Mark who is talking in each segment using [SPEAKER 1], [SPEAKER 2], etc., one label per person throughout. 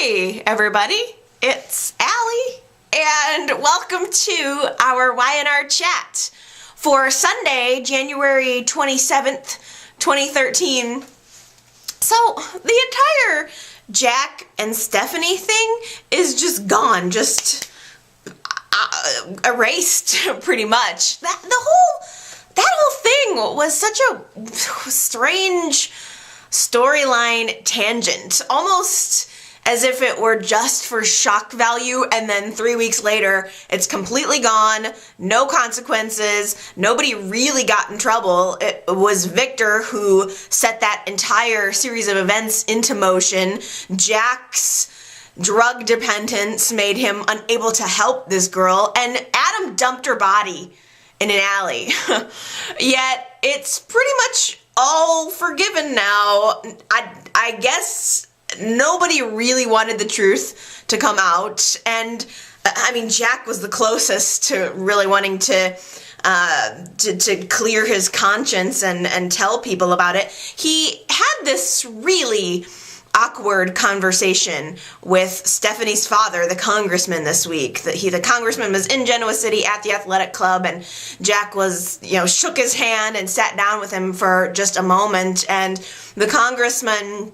[SPEAKER 1] Hey everybody, it's Allie, and welcome to our Y&R chat for Sunday, January 27th, 2013. So the entire Jack and Stephanie thing is just gone, just erased pretty much. That whole thing was such a strange storyline tangent, almost as if it were just for shock value, and then 3 weeks later it's completely gone, no consequences, nobody really got in trouble. It was Victor who set that entire series of events into motion. Jack's drug dependence made him unable to help this girl, and Adam dumped her body in an alley. Yet it's pretty much all forgiven now. I guess nobody really wanted the truth to come out, and I mean, Jack was the closest to really wanting to clear his conscience and tell people about it. He had this really awkward conversation with Stephanie's father, the congressman, this week. The congressman was in Genoa City at the athletic club, and Jack was, shook his hand and sat down with him for just a moment, and the congressman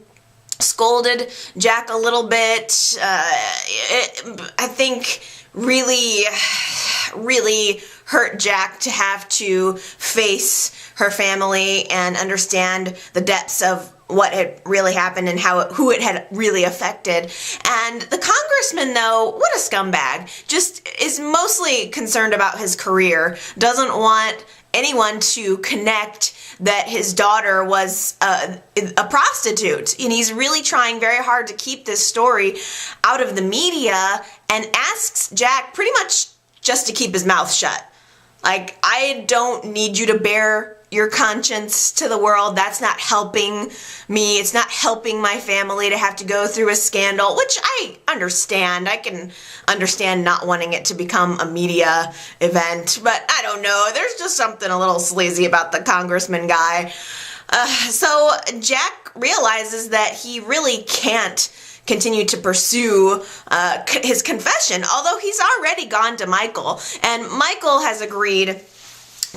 [SPEAKER 1] scolded Jack a little bit. I think really hurt Jack to have to face her family and understand the depths of what had really happened and who it had really affected. And the congressman, though, what a scumbag, just is mostly concerned about his career, doesn't want anyone to connect that his daughter was a prostitute, and he's really trying very hard to keep this story out of the media, and asks Jack pretty much just to keep his mouth shut. Like, I don't need you to bear your conscience to the world. That's not helping me. It's not helping my family to have to go through a scandal, which I understand. I can understand not wanting it to become a media event, but I don't know. There's just something a little sleazy about the congressman guy. So Jack realizes that he really can't continue to pursue his confession, although he's already gone to Michael, and Michael has agreed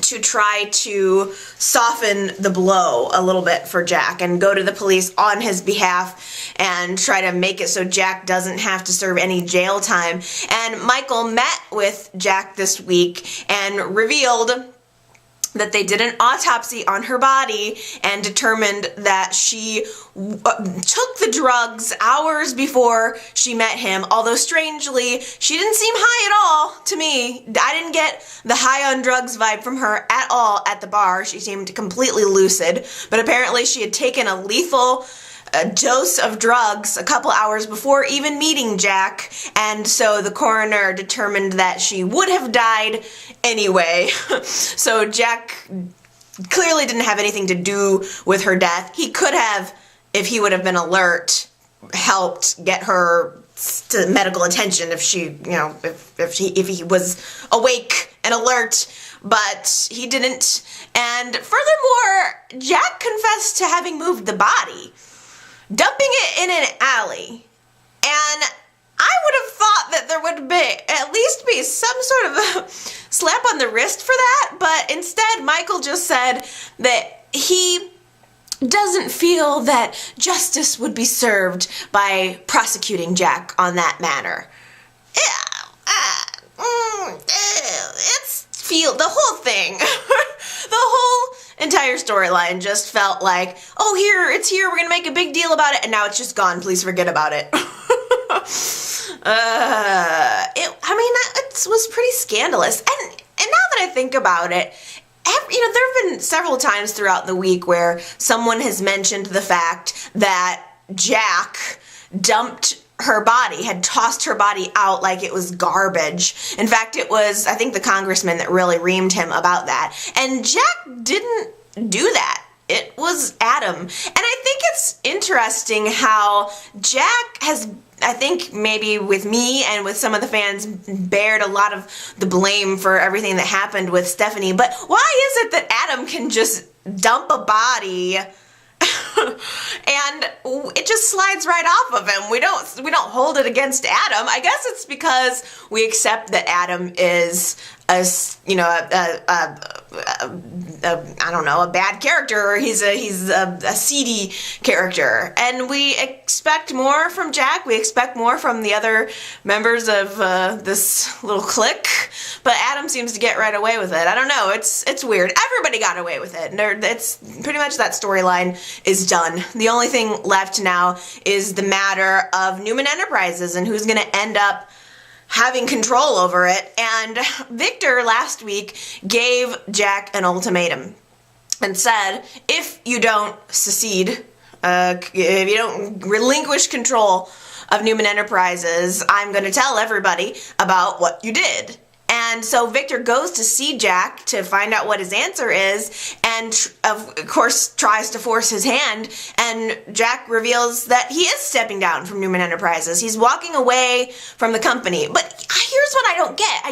[SPEAKER 1] to try to soften the blow a little bit for Jack and go to the police on his behalf and try to make it so Jack doesn't have to serve any jail time. And Michael met with Jack this week and revealed that they did an autopsy on her body and determined that she took the drugs hours before she met him, although strangely, she didn't seem high at all to me. I didn't get the high on drugs vibe from her at all at the bar. She seemed completely lucid, but apparently she had taken a lethal dose of drugs a couple hours before even meeting Jack, and so the coroner determined that she would have died anyway. So Jack clearly didn't have anything to do with her death. He could have, if he would have been alert, helped get her to medical attention if she, if he was awake and alert, but he didn't. And furthermore, Jack confessed to having moved the body, dumping it in an alley, and I would have thought that there would at least be some sort of a slap on the wrist for that, but instead Michael just said that he doesn't feel that justice would be served by prosecuting Jack on that matter. The whole thing, the whole entire storyline just felt like, oh, it's here, we're gonna make a big deal about it, and now it's just gone, please forget about it. It was pretty scandalous, and now that I think about it, there have been several times throughout the week where someone has mentioned the fact that Jack dumped her body, had tossed her body out like it was garbage. In fact, it was, I think, the congressman that really reamed him about that. And Jack didn't do that. It was Adam. And I think it's interesting how Jack has, I think maybe with me and with some of the fans, bared a lot of the blame for everything that happened with Stephanie. But why is it that Adam can just dump a body And it just slides right off of him. We don't hold it against Adam. I guess it's because we accept that Adam is a bad character, or he's a seedy character, and we expect more from Jack. We expect more from the other members of this little clique, but Adam seems to get right away with it. I don't know. It's weird. Everybody got away with it. It's pretty much that storyline is done. The only thing left now is the matter of Newman Enterprises and who's going to end up having control over it. And Victor last week gave Jack an ultimatum and said, if you don't secede, if you don't relinquish control of Newman Enterprises, I'm going to tell everybody about what you did. And so Victor goes to see Jack to find out what his answer is, and of course tries to force his hand, and Jack reveals that he is stepping down from Newman Enterprises. He's walking away from the company. But here's what I don't get.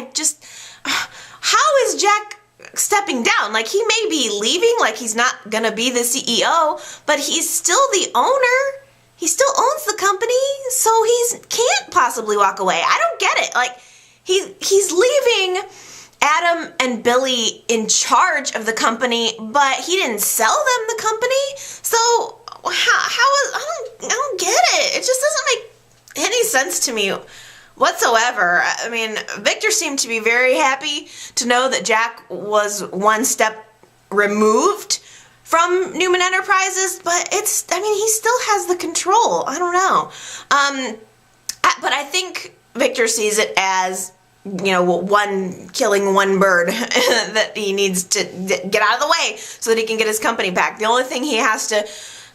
[SPEAKER 1] How is Jack stepping down? Like, he may be leaving, like he's not gonna be the CEO, but he's still the owner. He still owns the company, so he can't possibly walk away. I don't get it. Like, he's leaving Adam and Billy in charge of the company, but he didn't sell them the company. So I don't get it. It just doesn't make any sense to me whatsoever. I mean, Victor seemed to be very happy to know that Jack was one step removed from Newman Enterprises, but he still has the control. I don't know. But I think Victor sees it as, killing one bird that he needs to get out of the way so that he can get his company back. The only thing he has to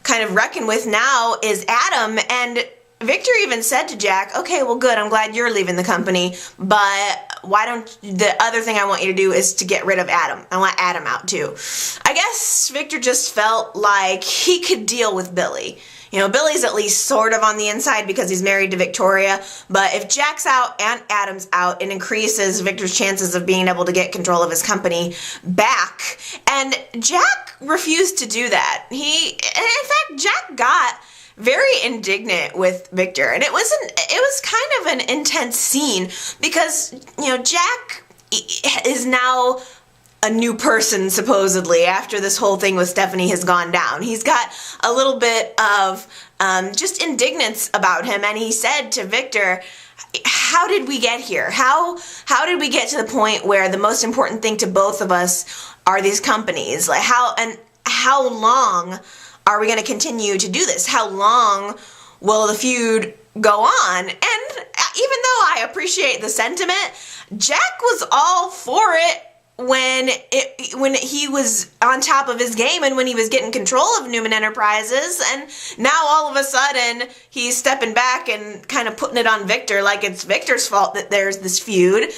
[SPEAKER 1] kind of reckon with now is Adam, and Victor even said to Jack, okay, well, good, I'm glad you're leaving the company, but the other thing I want you to do is to get rid of Adam. I want Adam out too. I guess Victor just felt like he could deal with Billy. Billy's at least sort of on the inside because he's married to Victoria, but if Jack's out and Adam's out, it increases Victor's chances of being able to get control of his company back. And Jack refused to do that. In fact, Jack got very indignant with Victor, and it was kind of an intense scene because, Jack is now a new person, supposedly, after this whole thing with Stephanie has gone down. He's got a little bit of just indignance about him, and he said to Victor, how did we get here? How did we get to the point where the most important thing to both of us are these companies? Like, how long are we going to continue to do this? How long will the feud go on? And even though I appreciate the sentiment, Jack was all for it when he was on top of his game and when he was getting control of Newman Enterprises, and now all of a sudden he's stepping back and kind of putting it on Victor, like it's Victor's fault that there's this feud.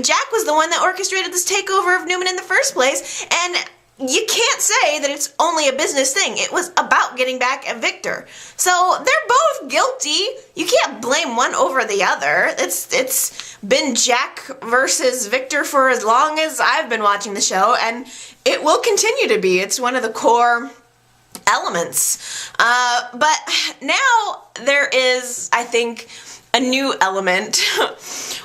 [SPEAKER 1] Jack was the one that orchestrated this takeover of Newman in the first place, and you can't say that it's only a business thing. It was about getting back at Victor. So they're both guilty. You can't blame one over the other. It's been Jack versus Victor for as long as I've been watching the show, and it will continue to be. It's one of the core elements. But now there is, I think, a new element,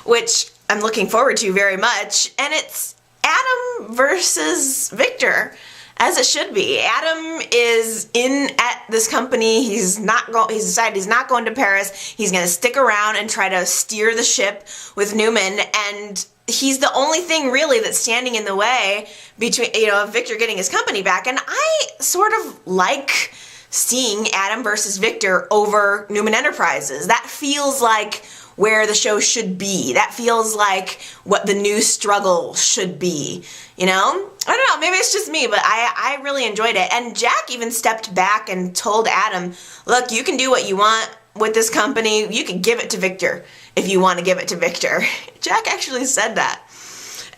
[SPEAKER 1] which I'm looking forward to very much, and it's Adam versus Victor, as it should be. Adam is in at this company. He's decided he's not going to Paris. He's going to stick around and try to steer the ship with Newman, and he's the only thing really that's standing in the way between, Victor getting his company back. And I sort of like seeing Adam versus Victor over Newman Enterprises. That feels like where the show should be. That feels like what the new struggle should be, I don't know, maybe it's just me, but I really enjoyed it. And Jack even stepped back and told Adam, look, you can do what you want with this company. You can give it to Victor if you want to give it to Victor. Jack actually said that.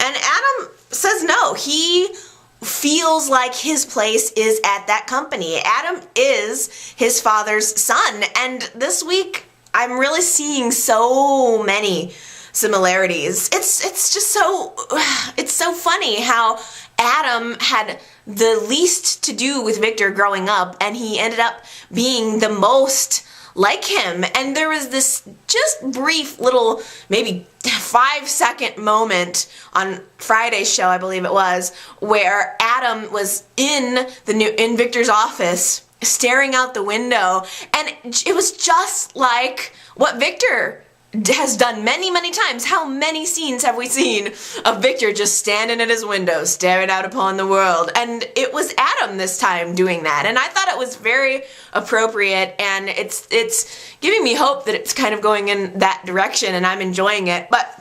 [SPEAKER 1] And Adam says no. He feels like his place is at that company. Adam is his father's son. And this week, I'm really seeing so many similarities. It's so funny how Adam had the least to do with Victor growing up, and he ended up being the most like him. And there was this just brief little, maybe 5-second moment on Friday's show, I believe it was, where Adam was in Victor's office staring out the window, and it was just like what Victor has done many, many times. How many scenes have we seen of Victor just standing at his window, staring out upon the world? And it was Adam this time doing that. And I thought it was very appropriate, and it's giving me hope that it's kind of going in that direction, and I'm enjoying it. But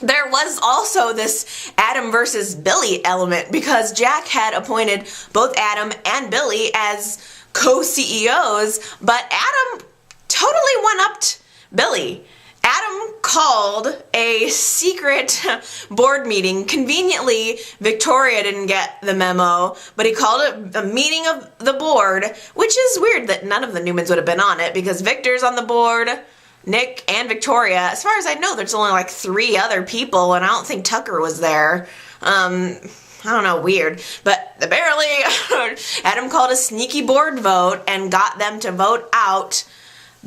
[SPEAKER 1] there was also this Adam versus Billy element, because Jack had appointed both Adam and Billy as co-CEOs, but Adam totally one-upped Billy. Adam called a secret board meeting. Conveniently, Victoria didn't get the memo, but he called it a meeting of the board, which is weird that none of the Newmans would have been on it, because Victor's on the board, Nick and Victoria. As far as I know, there's only like 3 other people, and I don't think Tucker was there. I don't know, weird. But apparently, Adam called a sneaky board vote and got them to vote out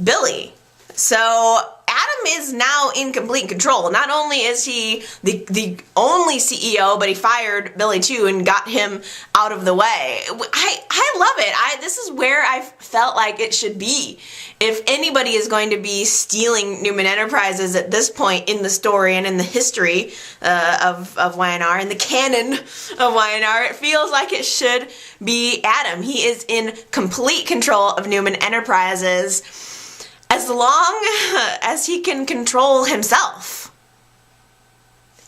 [SPEAKER 1] Billy. So Adam is now in complete control. Not only is he the only CEO, but he fired Billy too and got him out of the way. I love it. This is where I felt like it should be. If anybody is going to be stealing Newman Enterprises at this point in the story and in the history of YNR, in the canon of YNR, it feels like it should be Adam. He is in complete control of Newman Enterprises, as long as he can control himself.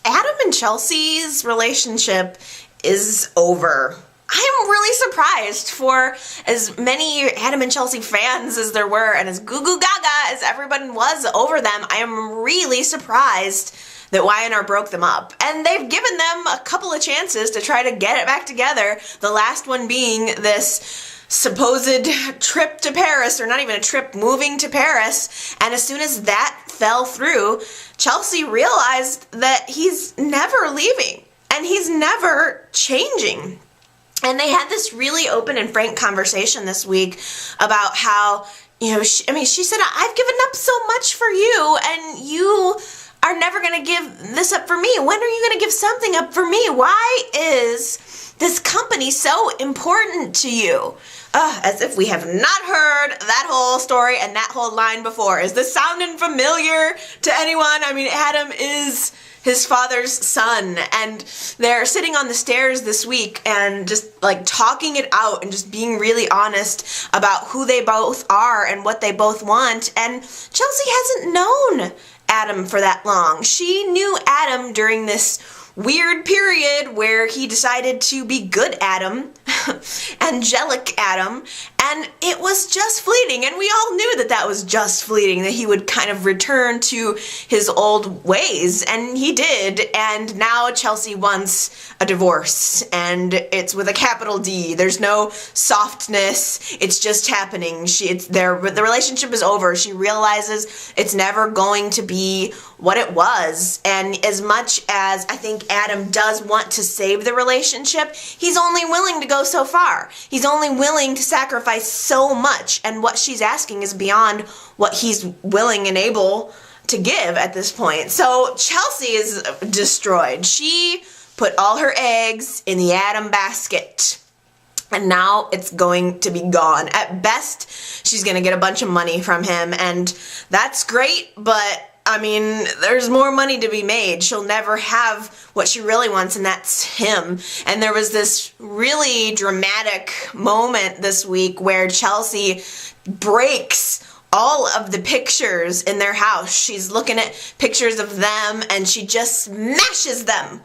[SPEAKER 1] Adam and Chelsea's relationship is over. I'm really surprised, for as many Adam and Chelsea fans as there were, and as goo goo gaga as everyone was over them, I am really surprised that YNR broke them up. And they've given them a couple of chances to try to get it back together, the last one being this supposed trip to Paris, or not even a trip, moving to Paris. And as soon as that fell through, Chelsea realized that he's never leaving and he's never changing. And they had this really open and frank conversation this week about how, she said, I've given up so much for you, and you are never going to give this up for me. When are you going to give something up for me? Why is this company so important to you? As if we have not heard that whole story and that whole line before. Is this sounding familiar to anyone? I mean, Adam is his father's son, and they're sitting on the stairs this week and just like talking it out and just being really honest about who they both are and what they both want. And Chelsea hasn't known Adam for that long. She knew Adam during this weird period where he decided to be good Adam, angelic Adam, and it was just fleeting, and we all knew that that was just fleeting, that he would kind of return to his old ways, and he did. And now Chelsea wants a divorce, and it's with a capital D. There's no softness. It's just happening. The relationship is over. She realizes it's never going to be what it was. And as much as I think Adam does want to save the relationship, he's only willing to go so far. He's only willing to sacrifice so much, and what she's asking is beyond what he's willing and able to give at this point. So Chelsea is destroyed. She put all her eggs in the Adam basket, and now it's going to be gone. At best, she's going to get a bunch of money from him, and that's great, but I mean, there's more money to be made. She'll never have what she really wants, and that's him. And there was this really dramatic moment this week where Chelsea breaks all of the pictures in their house. She's looking at pictures of them, and she just smashes them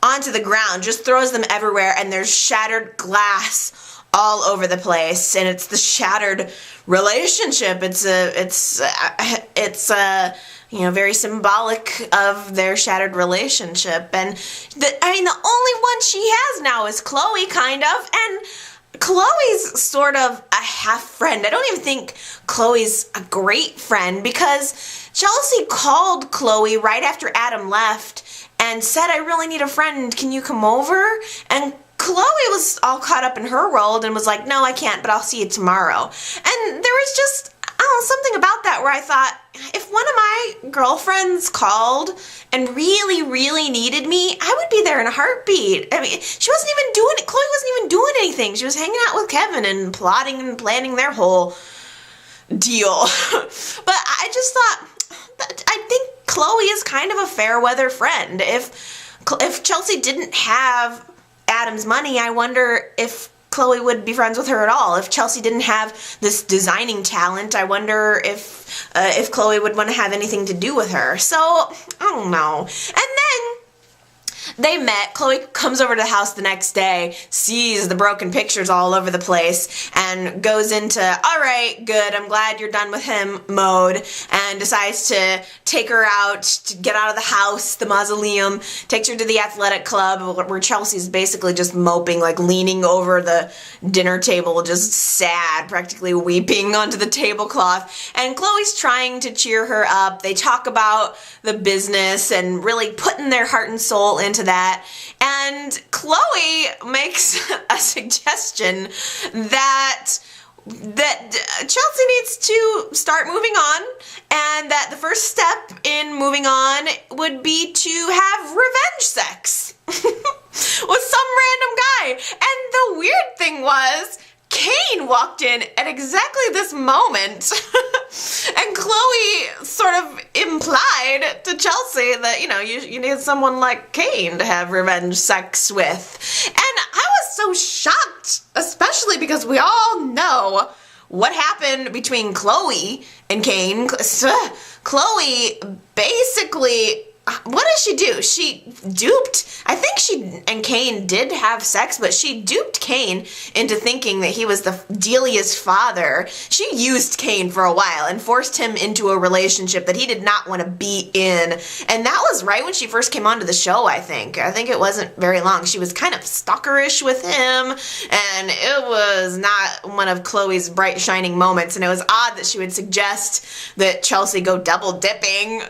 [SPEAKER 1] onto the ground, just throws them everywhere, and there's shattered glass all over the place. And it's the shattered relationship. It's very symbolic of their shattered relationship. And the only one she has now is Chloe, kind of, and Chloe's sort of a half friend. I don't even think Chloe's a great friend, because Chelsea called Chloe right after Adam left and said, I really need a friend. Can you come over? And Chloe was all caught up in her world and was like, no, I can't, but I'll see you tomorrow. And there was just, I don't know, something about that where I thought, if one of my girlfriends called and really, really needed me, I would be there in a heartbeat. I mean, she wasn't even doing it. Chloe wasn't even doing anything. She was hanging out with Kevin and plotting and planning their whole deal. But I just thought, I think Chloe is kind of a fair weather friend. If Chelsea didn't have Adam's money, I wonder if Chloe would be friends with her at all. If Chelsea didn't have this designing talent, I wonder if Chloe would want to have anything to do with her. So, I don't know. And then they met. Chloe comes over to the house the next day, sees the broken pictures all over the place, and goes into, all right, good, I'm glad you're done with him mode, and decides to take her out, to get out of the house, the mausoleum, takes her to the athletic club, where Chelsea's basically just moping, like leaning over the dinner table, just sad, practically weeping onto the tablecloth, and Chloe's trying to cheer her up. They talk about the business and really putting their heart and soul into that, and Chloe makes a suggestion that Chelsea needs to start moving on, and that the first step in moving on would be to have revenge sex with some random guy. And the weird thing was, Kane walked in at exactly this moment, and Chloe sort of implied to Chelsea that, you know, you need someone like Kane to have revenge sex with. And I was so shocked, especially because we all know what happened between Chloe and Kane. Chloe basically, what did she do? She duped, I think she and Kane did have sex, but she duped Kane into thinking that he was Delia's father. She used Kane for a while and forced him into a relationship that he did not want to be in. And that was right when she first came onto the show, I think. I think it wasn't very long. She was kind of stalkerish with him, and it was not one of Chloe's bright shining moments. And it was odd that she would suggest that Chelsea go double dipping.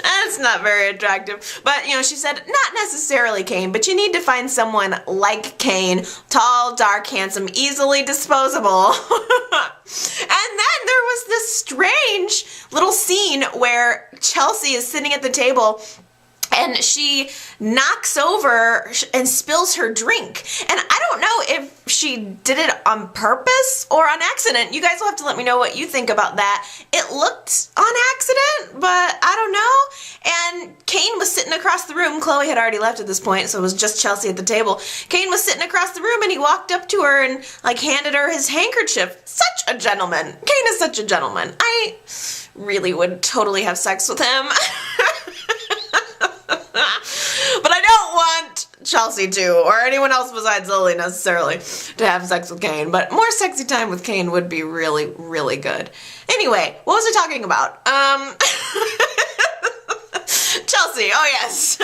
[SPEAKER 1] That's not very attractive. But, you know, she said, not necessarily Kane, but you need to find someone like Kane. Tall, dark, handsome, easily disposable. And then there was this strange little scene where Chelsea is sitting at the table and she knocks over and spills her drink. And I don't know if she did it on purpose or on accident. You guys will have to let me know what you think about that. It looked on accident, but I don't know. And Kane was sitting across the room. Chloe had already left at this point, so it was just Chelsea at the table. Kane was sitting across the room, and he walked up to her and, like, handed her his handkerchief. Such a gentleman. Kane is such a gentleman. I really would totally have sex with him. But I don't want Chelsea to, or anyone else besides Lily necessarily, to have sex with Kane. But more sexy time with Kane would be really, really good. Anyway, what was I talking about? Chelsea, oh yes.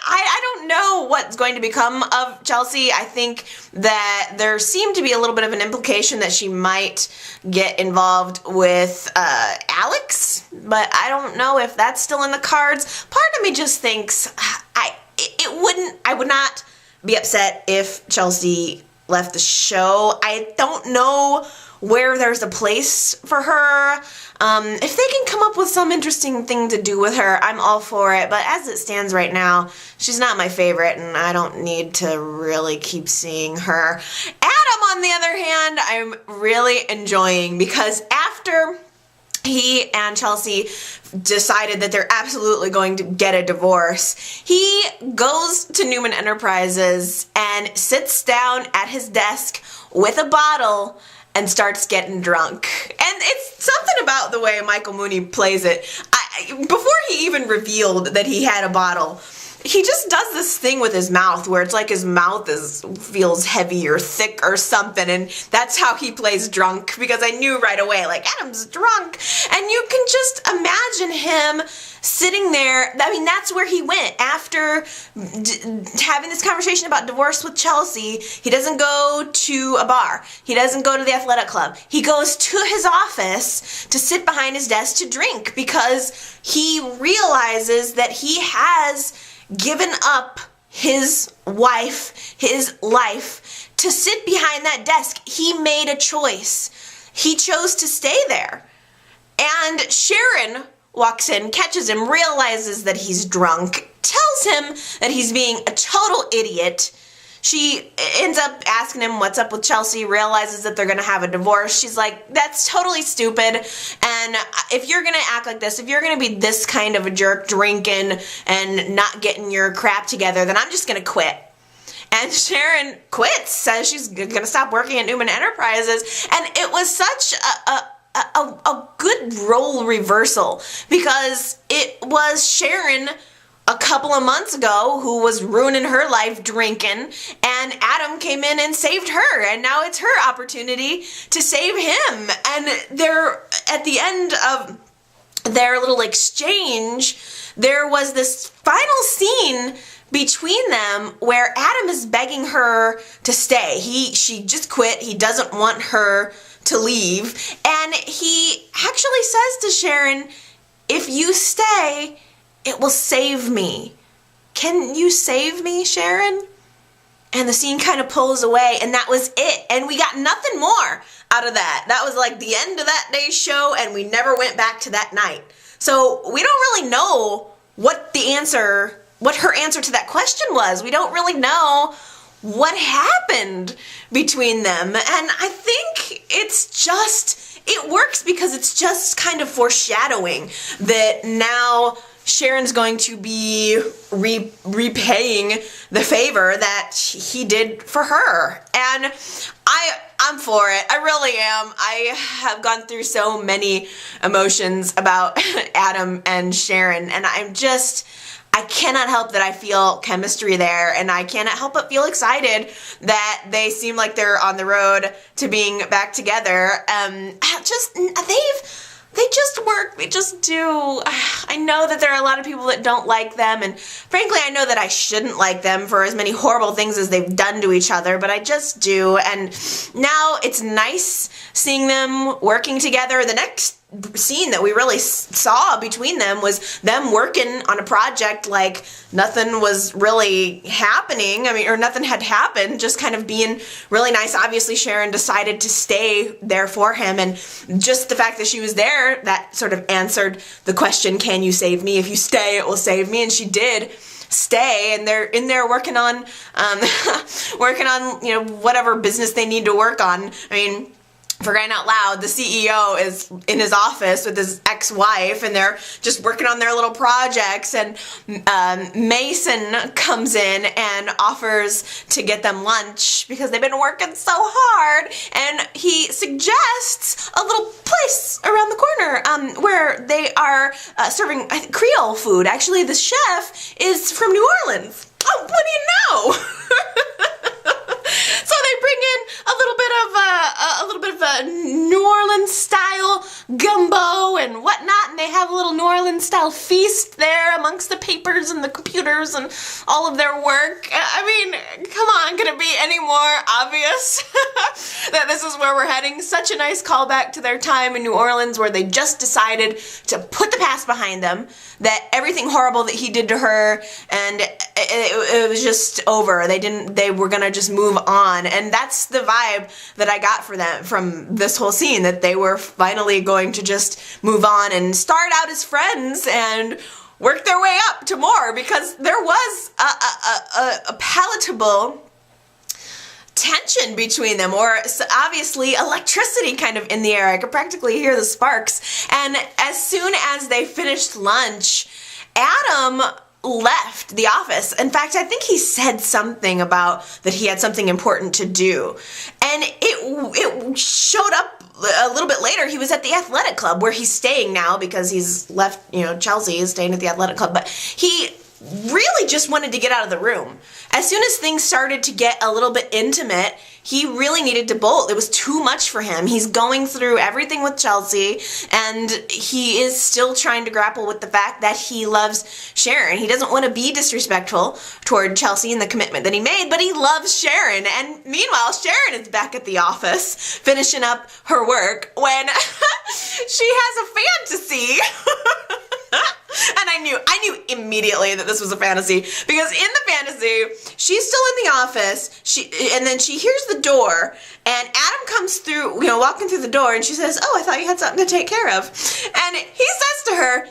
[SPEAKER 1] I don't know what's going to become of Chelsea. I think that there seemed to be a little bit of an implication that she might get involved with Alex, but I don't know if that's still in the cards. Part of me just thinks I would not be upset if Chelsea left the show. I don't know where there's a place for her. If they can come up with some interesting thing to do with her, I'm all for it. But as it stands right now, she's not my favorite, and I don't need to really keep seeing her. Adam, on the other hand, I'm really enjoying, because after he and Chelsea decided that they're absolutely going to get a divorce, he goes to Newman Enterprises and sits down at his desk with a bottle and starts getting drunk. And it's something about the way Michael Mooney plays it. Before he even revealed that he had a bottle, he just does this thing with his mouth where it's like his mouth feels heavy or thick or something, and that's how he plays drunk, because I knew right away, like, Adam's drunk. And you can just imagine him sitting there. I mean, that's where he went after having this conversation about divorce with Chelsea. He doesn't go to a bar. He doesn't go to the athletic club. He goes to his office to sit behind his desk to drink, because he realizes that he has given up his wife, his life, to sit behind that desk. He made a choice. He chose to stay there. And Sharon walks in, catches him, realizes that he's drunk, tells him that he's being a total idiot. She ends up asking him what's up with Chelsea, realizes that they're going to have a divorce. She's like, that's totally stupid. And if you're going to act like this, if you're going to be this kind of a jerk, drinking and not getting your crap together, then I'm just going to quit. And Sharon quits, says she's going to stop working at Newman Enterprises. And it was such a good role reversal, because it was Sharon a couple of months ago who was ruining her life drinking, and Adam came in and saved her, and now it's her opportunity to save him. And they're at the end of their little exchange, there was this final scene between them where Adam is begging her to stay. She just quit. He doesn't want her to leave, and he actually says to Sharon, if you stay, it will save me. Can you save me, Sharon? And the scene kind of pulls away, and that was it. And we got nothing more out of that. That was like the end of that day's show, and we never went back to that night. So we don't really know what her answer to that question was. We don't really know what happened between them. And I think it works because it's just kind of foreshadowing that now Sharon's going to be repaying the favor that he did for her. And I'm for it. I really am. I have gone through so many emotions about Adam and Sharon, and I cannot help that I feel chemistry there, and I cannot help but feel excited that they seem like they're on the road to being back together. They just work. They just do. I know that there are a lot of people that don't like them, and frankly, I know that I shouldn't like them for as many horrible things as they've done to each other, but I just do. And now it's nice seeing them working together. The next scene that we really saw between them was them working on a project like nothing was really happening. I mean, or nothing had happened, just kind of being really nice. Obviously, Sharon decided to stay there for him, and just the fact that she was there, that sort of answered the question, can you save me? If you stay, it will save me. And she did stay, and they're in there working on whatever business they need to work on. I mean, for crying out loud, the CEO is in his office with his ex-wife, and they're just working on their little projects, and Mason comes in and offers to get them lunch because they've been working so hard, and he suggests a little place around the corner where they are serving, I think, Creole food. Actually, the chef is from New Orleans. Oh, what do you know? So they bring in a little bit of a New Orleans style gumbo and whatnot, and they have a little New Orleans style feast there amongst the papers and the computers and all of their work. I mean, come on, could it be any more obvious that this is where we're heading? Such a nice callback to their time in New Orleans, where they just decided to put the past behind them, that everything horrible that he did to her, and it was just over. They were gonna just move on, and that's the vibe that I got for them from this whole scene, that they were finally going to just move on and start out as friends and work their way up to more, because there was a palatable tension between them, or obviously electricity kind of in the air. I could practically hear the sparks. And as soon as they finished lunch, Adam left the office. In fact, I think he said something about that he had something important to do. And it showed up a little bit later. He was at the athletic club where he's staying now because he's left, Chelsea is staying at the athletic club. But he really just wanted to get out of the room. As soon as things started to get a little bit intimate, he really needed to bolt. It was too much for him. He's going through everything with Chelsea, and he is still trying to grapple with the fact that he loves Sharon. He doesn't want to be disrespectful toward Chelsea and the commitment that he made, but he loves Sharon. And meanwhile, Sharon is back at the office finishing up her work when she has a fantasy. And I knew immediately that this was a fantasy, because in the fantasy, she's still in the office, and then she hears the door, and Adam comes through, walking through the door, and she says, "Oh, I thought you had something to take care of." And he says to her,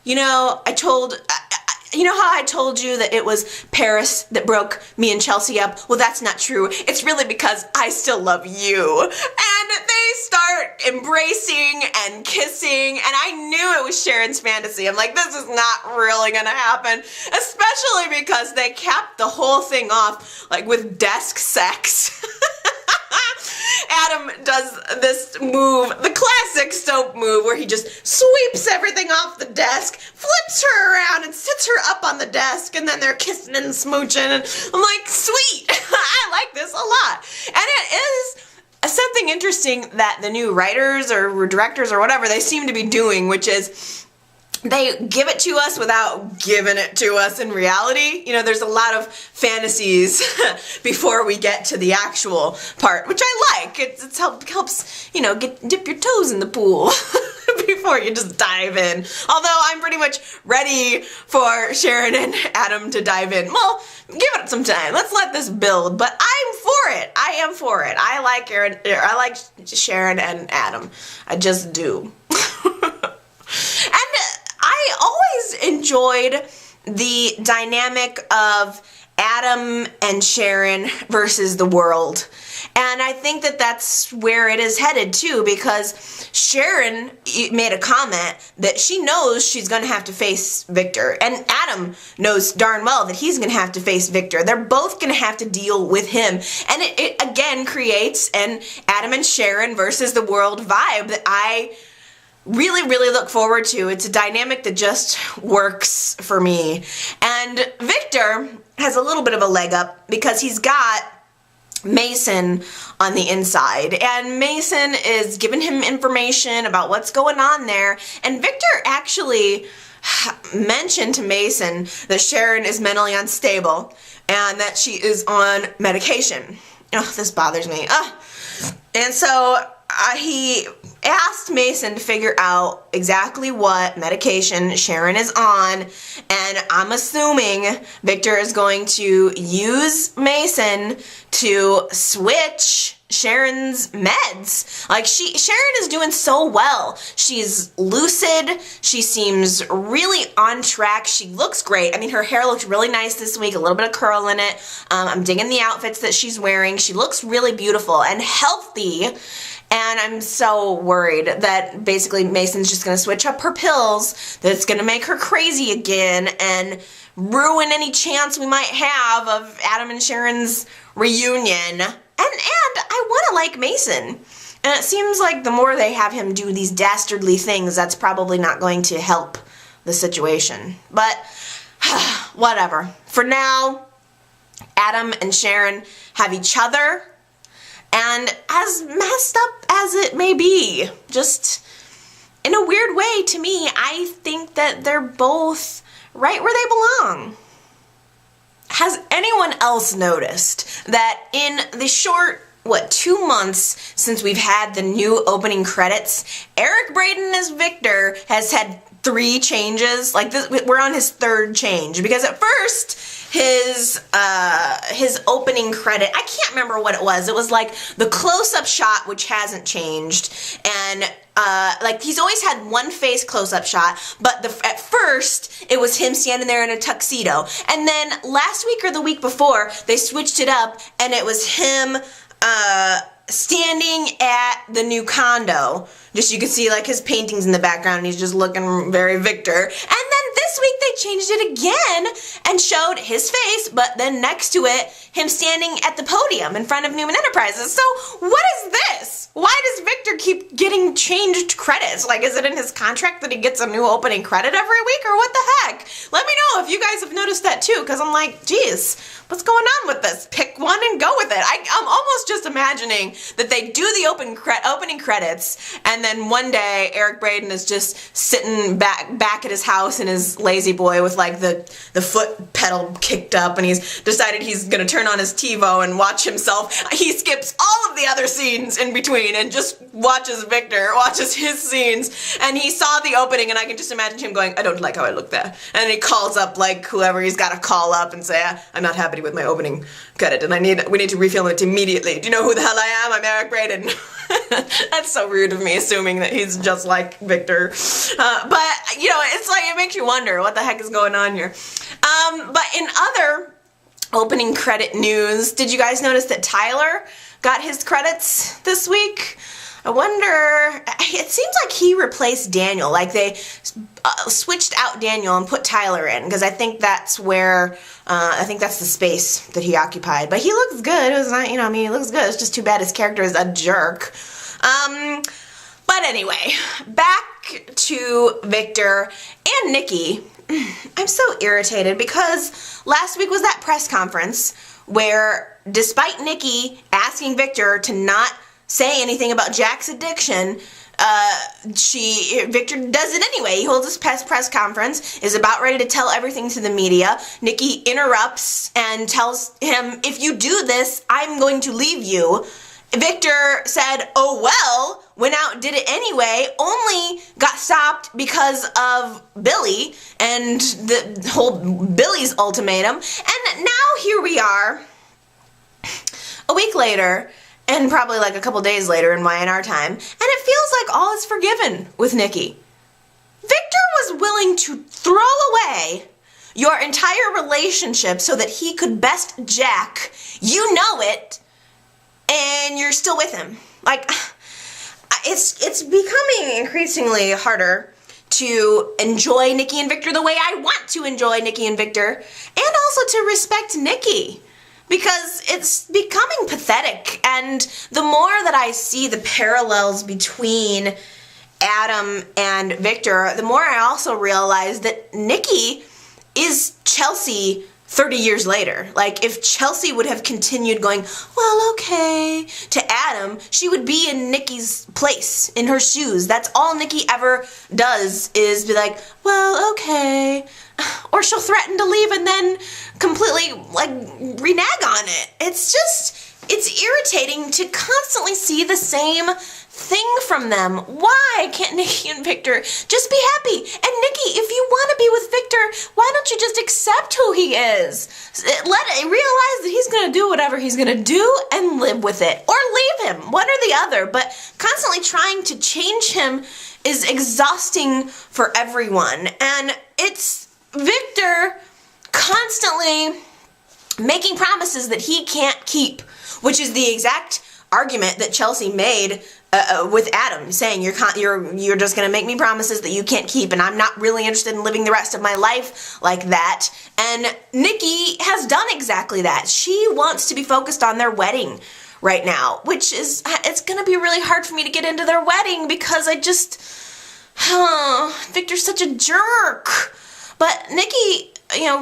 [SPEAKER 1] you know how I told you that it was Paris that broke me and Chelsea up? Well, that's not true. It's really because I still love you. And they start embracing and kissing, and I knew it was Sharon's fantasy. I'm like, this is not really gonna happen, especially because they capped the whole thing off like with desk sex. Adam does this move, the classic soap move, where he just sweeps everything off the desk, flips her around, and sits her up on the desk, and then they're kissing and smooching, and I'm like, sweet, I like this a lot. And it is something interesting that the new writers or directors or whatever, they seem to be doing, which is they give it to us without giving it to us in reality. There's a lot of fantasies before we get to the actual part, which I like. It helps, dip your toes in the pool before you just dive in. Although I'm pretty much ready for Sharon and Adam to dive in. Well, give it some time. Let's let this build. But I'm for it. I am for it. I like Sharon and Adam. I just do. I always enjoyed the dynamic of Adam and Sharon versus the world. And I think that that's where it is headed too, because Sharon made a comment that she knows she's going to have to face Victor. And Adam knows darn well that he's going to have to face Victor. They're both going to have to deal with him. And it again creates an Adam and Sharon versus the world vibe that I really, really look forward to. It's a dynamic that just works for me. And Victor has a little bit of a leg up because he's got Mason on the inside, and Mason is giving him information about what's going on there. And Victor actually mentioned to Mason that Sharon is mentally unstable and that she is on medication. Oh, this bothers me. And so he asked Mason to figure out exactly what medication Sharon is on, and I'm assuming Victor is going to use Mason to switch Sharon's meds. Like, Sharon is doing so well. She's lucid. She seems really on track. She looks great. I mean, her hair looked really nice this week, a little bit of curl in it. I'm digging the outfits that she's wearing. She looks really beautiful and healthy. And I'm so worried that basically Mason's just going to switch up her pills, that it's going to make her crazy again and ruin any chance we might have of Adam and Sharon's reunion. And I want to like Mason. And it seems like the more they have him do these dastardly things, that's probably not going to help the situation. But whatever. For now, Adam and Sharon have each other. And as messed up as it may be, just in a weird way to me, I think that they're both right where they belong. Has anyone else noticed that in the short, 2 months since we've had the new opening credits, Eric Braeden as Victor has had 3 changes? Like, we're on his 3rd change, because at first his opening credit, I can't remember what it was. It was like the close-up shot, which hasn't changed, and like, he's always had one face close-up shot, but at first it was him standing there in a tuxedo, and then last week or the week before they switched it up and it was him standing at the new condo. Just, you can see like his paintings in the background, and he's just looking very Victor. And then this this week they changed it again and showed his face, but then next to it, him standing at the podium in front of Newman Enterprises. So what is this? Why does Victor keep getting changed credits? Like, is it in his contract that he gets a new opening credit every week, or what the heck? Let me know if you guys have noticed that too, because I'm like, geez, what's going on with this? Pick one and go with it. I'm almost just imagining that they do the opening credits, and then one day Eric Braeden is just sitting back at his house in his lazy boy with like the foot pedal kicked up, and he's decided he's gonna turn on his TiVo and watch himself. He skips all of the other scenes in between and just watches his scenes, and he saw the opening, and I can just imagine him going, I don't like how I look there, and he calls up like whoever he's got to call up and say, I'm not happy with my opening credit, and we need to refilm it immediately. Do you know who the hell I am? I'm Eric Braeden. That's so rude of me, assuming that he's just like Victor. But, you know, it's like, it makes you wonder what the heck is going on here. But in other opening credit news, did you guys notice that Tyler got his credits this week? I wonder, it seems like he replaced Daniel, like they switched out Daniel and put Tyler in, because I think that's where, I think that's the space that he occupied. But he looks good. It was not, you know, I mean, he looks good. It's just too bad his character is a jerk. But anyway, back to Victor and Nikki. I'm so irritated because last week was that press conference where, despite Nikki asking Victor to not say anything about Jack's addiction, Victor does it anyway. He holds his press conference, is about ready to tell everything to the media. Nikki interrupts and tells him, if you do this, I'm going to leave you. Victor said, oh well, went out, did it anyway, only got stopped because of Billy and the whole Billy's ultimatum. And now here we are, a week later, and probably like a couple days later in Y&R time, and it feels like all is forgiven with Nikki. Victor was willing to throw away your entire relationship so that he could best Jack. You know it, and you're still with him. Like, it's becoming increasingly harder to enjoy Nikki and Victor the way I want to enjoy Nikki and Victor, and also to respect Nikki. Because it's becoming pathetic, and the more that I see the parallels between Adam and Victor, the more I also realize that Nikki is Chelsea 30 years later. Like, if Chelsea would have continued going, well, okay, to Adam, she would be in Nikki's place, in her shoes. That's all Nikki ever does, is be like, well, okay. Or she'll threaten to leave and then completely, like, renege on it. It's irritating to constantly see the same thing from them. Why can't Nikki and Victor just be happy? And Nikki, if you want to be with Victor, why don't you just accept who he is? Realize that he's going to do whatever he's going to do and live with it. Or leave him, one or the other. But constantly trying to change him is exhausting for everyone. And it's Victor constantly making promises that he can't keep, which is the exact argument that Chelsea made with Adam, saying you're just going to make me promises that you can't keep, and I'm not really interested in living the rest of my life like that. And Nikki has done exactly that. She wants to be focused on their wedding right now, which is, it's going to be really hard for me to get into their wedding because Victor's such a jerk. But Nikki,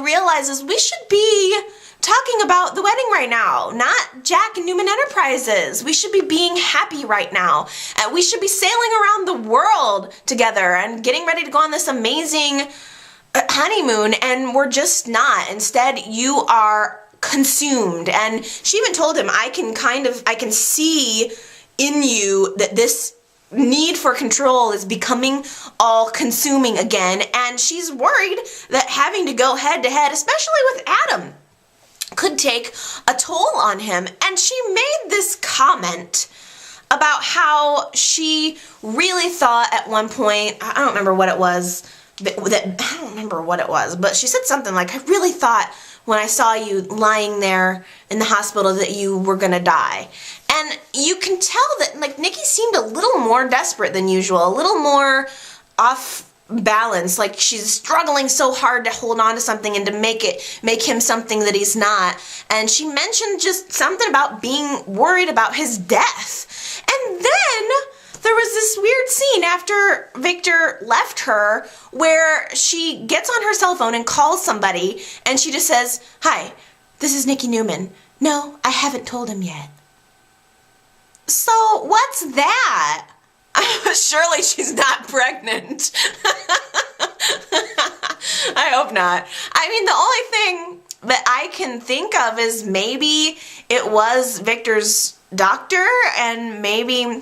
[SPEAKER 1] realizes we should be talking about the wedding right now, not Jack and Newman Enterprises. We should be being happy right now. We should be sailing around the world together and getting ready to go on this amazing honeymoon, and we're just not. Instead, you are consumed. And she even told him, I can see in you that this need for control is becoming all consuming again, and she's worried that having to go head to head, especially with Adam, could take a toll on him. And she made this comment about how she really thought at one point, I don't remember what it was, but she said something like, I really thought when I saw you lying there in the hospital that you were gonna die. And you can tell that, like, Nikki seemed a little more desperate than usual, a little more off balance. Like, she's struggling so hard to hold on to something and to make him something that he's not. And she mentioned just something about being worried about his death. And then there was this weird scene after Victor left her where she gets on her cell phone and calls somebody, and she just says, "Hi, this is Nikki Newman. No, I haven't told him yet." So what's that? Surely she's not pregnant. I hope not. I mean, the only thing that I can think of is maybe it was Victor's doctor, and maybe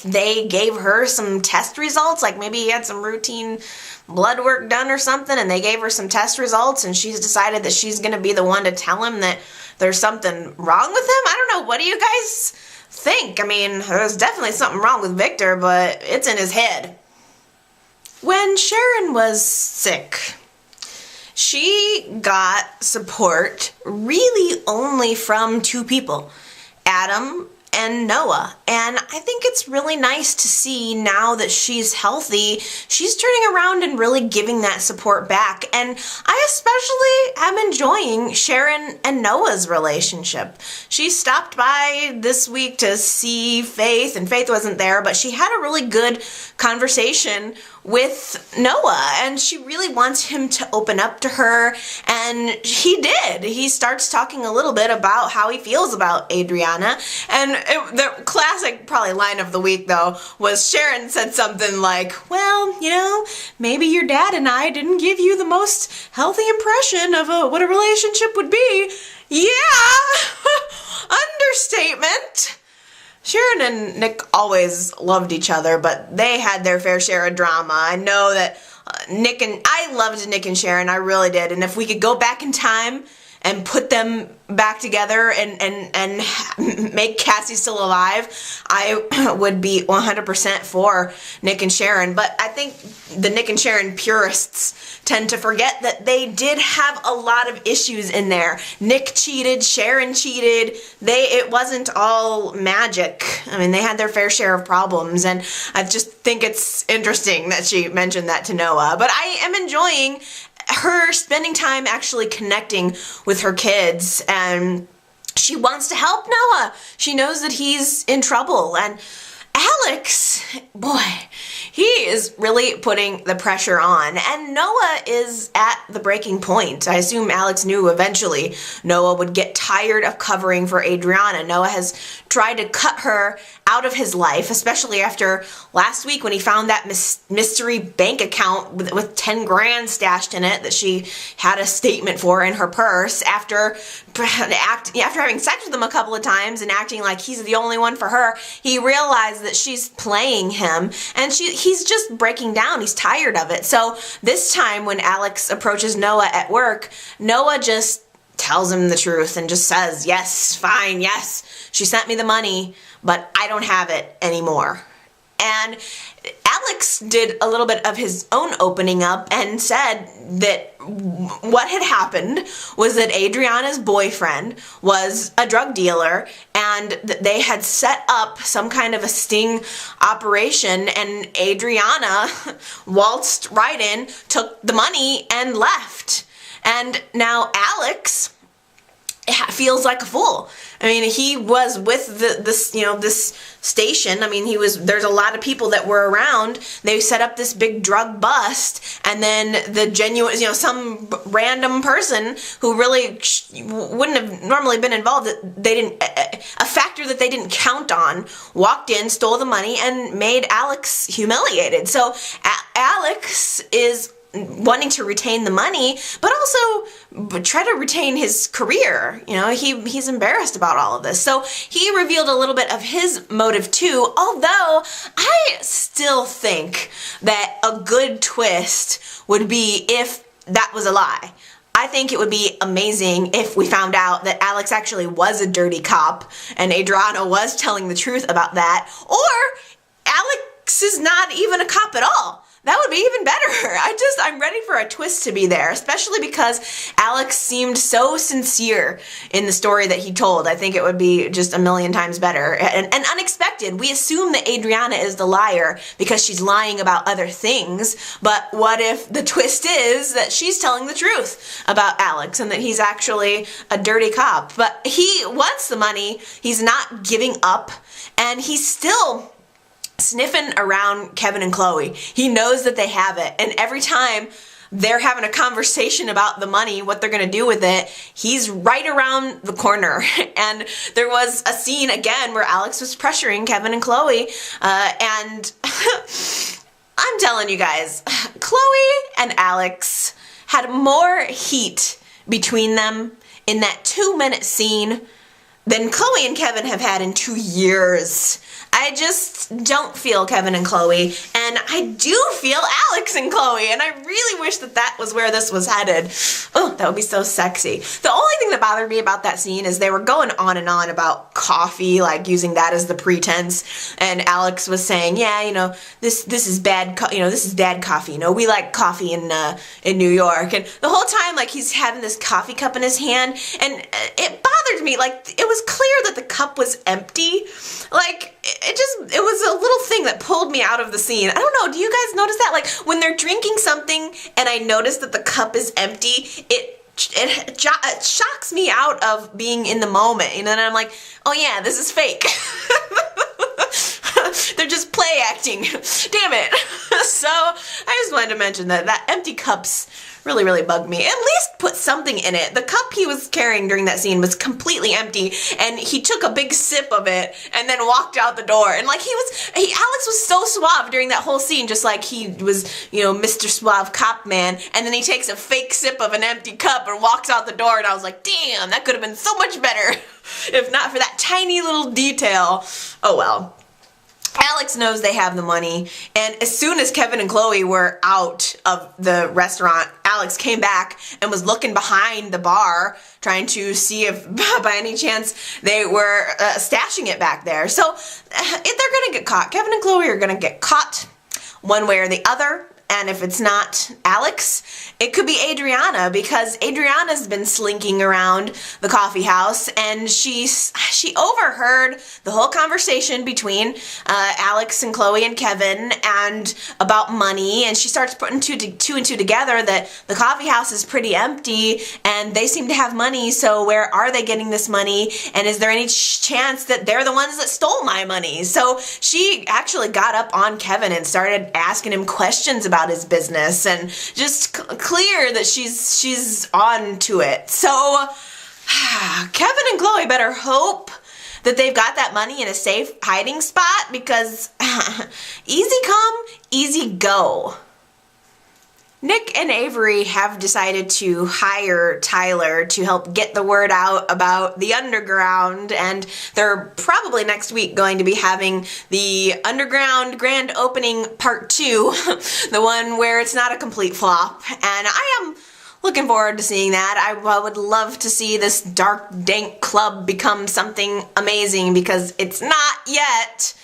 [SPEAKER 1] they gave her some test results. Like, maybe he had some routine blood work done or something, and they gave her some test results, and she's decided that she's going to be the one to tell him that there's something wrong with him. I don't know. What do you guys think? I mean, there's definitely something wrong with Victor, but it's in his head. When Sharon was sick, she got support really only from two people, Adam and Noah. And I think it's really nice to see now that she's healthy, she's turning around and really giving that support back. And I especially am enjoying Sharon and Noah's relationship. She stopped by this week to see Faith, and Faith wasn't there, but she had a really good conversation with Noah, and she really wants him to open up to her, and he did. He starts talking a little bit about how he feels about Adriana, and the classic probably line of the week though was Sharon said something like, "Well, you know, maybe your dad and I didn't give you the most healthy impression of what a relationship would be." Yeah, understatement. Sharon and Nick always loved each other, but they had their fair share of drama. I know that I loved Nick and Sharon, I really did. And if we could go back in time and put them back together and make Cassie still alive, I would be 100% for Nick and Sharon. But I think the Nick and Sharon purists tend to forget that they did have a lot of issues in there. Nick cheated, Sharon cheated. It wasn't all magic. I mean, they had their fair share of problems, and I just think it's interesting that she mentioned that to Noah. But I am enjoying her spending time actually connecting with her kids, and she wants to help Noah. She knows that he's in trouble, and Alex, boy, he is really putting the pressure on, and Noah is at the breaking point. I assume Alex knew eventually Noah would get tired of covering for Adriana. Noah has tried to cut her out of his life, especially after last week when he found that mystery bank account with 10 grand stashed in it that she had a statement for in her purse after having sex with him a couple of times and acting like he's the only one for her. He realized that she's playing him, and he's just breaking down. He's tired of it. So this time when Alex approaches Noah at work, Noah just tells him the truth and just says, "Yes, fine, yes, she sent me the money, but I don't have it anymore." And Alex did a little bit of his own opening up and said that what had happened was that Adriana's boyfriend was a drug dealer, and that they had set up some kind of a sting operation, and Adriana waltzed right in, took the money, and left. And now Alex feels like a fool. I mean, he was with this station. I mean, there's a lot of people that were around. They set up this big drug bust, and then the genuine, some random person who really wouldn't have normally been involved, a factor that they didn't count on, walked in, stole the money, and made Alex humiliated. So Alex is wanting to retain the money, but also try to retain his career. He's embarrassed about all of this. So he revealed a little bit of his motive too, although I still think that a good twist would be if that was a lie. I think it would be amazing if we found out that Alex actually was a dirty cop and Adriana was telling the truth about that, or Alex is not even a cop at all. that would be even better. I'm ready for a twist to be there, especially because Alex seemed so sincere in the story that he told. I think it would be just a million times better and unexpected. We assume that Adriana is the liar because she's lying about other things, but what if the twist is that she's telling the truth about Alex and that he's actually a dirty cop? But he wants the money, he's not giving up, and he's still sniffing around Kevin and Chloe. He knows that they have it, and every time they're having a conversation about the money, what they're gonna do with it, he's right around the corner. And there was a scene again where Alex was pressuring Kevin and Chloe, and I'm telling you guys, Chloe and Alex had more heat between them in that 2-minute scene than Chloe and Kevin have had in 2 years. I just don't feel Kevin and Chloe, and I do feel Alex and Chloe, and I really wish that that was where this was headed. Oh, that would be so sexy. The only thing that bothered me about that scene is they were going on and on about coffee, like using that as the pretense, and Alex was saying, yeah, you know, this is bad, this is bad coffee. You know, we like coffee in New York, and the whole time, like, he's having this coffee cup in his hand, and it bothered me. Like, it was clear that the cup was empty. Like, it was a little thing that pulled me out of the scene. I don't know, do you guys notice that? Like, when they're drinking something and I notice that the cup is empty, it shocks me out of being in the moment. And then I'm like, oh yeah, this is fake. They're just play acting. Damn it. So, I just wanted to mention that empty cups really bugged me. At least put something in it. The cup he was carrying during that scene was completely empty, and he took a big sip of it and then walked out the door. And like Alex was so suave during that whole scene, just like he was, you know, Mr. Suave Cop Man, and then he takes a fake sip of an empty cup and walks out the door, and I was like, damn, that could have been so much better if not for that tiny little detail. Oh well. Alex knows they have the money, and as soon as Kevin and Chloe were out of the restaurant, Alex came back and was looking behind the bar, trying to see if by any chance they were stashing it back there. So if they're gonna get caught, Kevin and Chloe are gonna get caught one way or the other. And if it's not Alex, it could be Adriana, because Adriana's been slinking around the coffee house, and she overheard the whole conversation between Alex and Chloe and Kevin and about money, and she starts putting two and two together that the coffee house is pretty empty and they seem to have money, so where are they getting this money, and is there any chance that they're the ones that stole my money? So she actually got up on Kevin and started asking him questions about his business, and just clear that she's on to it. So Kevin and Chloe better hope that they've got that money in a safe hiding spot, because easy come, easy go. Nick and Avery have decided to hire Tyler to help get the word out about the underground, and they're probably next week going to be having the underground grand opening part 2, the one where it's not a complete flop, and I am looking forward to seeing that. I would love to see this dark, dank club become something amazing, because it's not yet.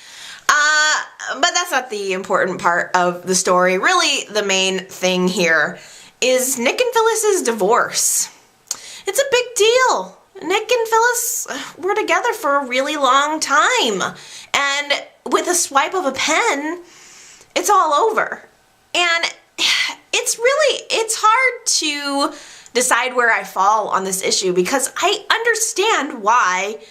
[SPEAKER 1] But that's not the important part of the story. Really, the main thing here is Nick and Phyllis's divorce. It's a big deal. Nick and Phyllis were together for a really long time, and with a swipe of a pen, it's all over. And it's hard to decide where I fall on this issue, because I understand why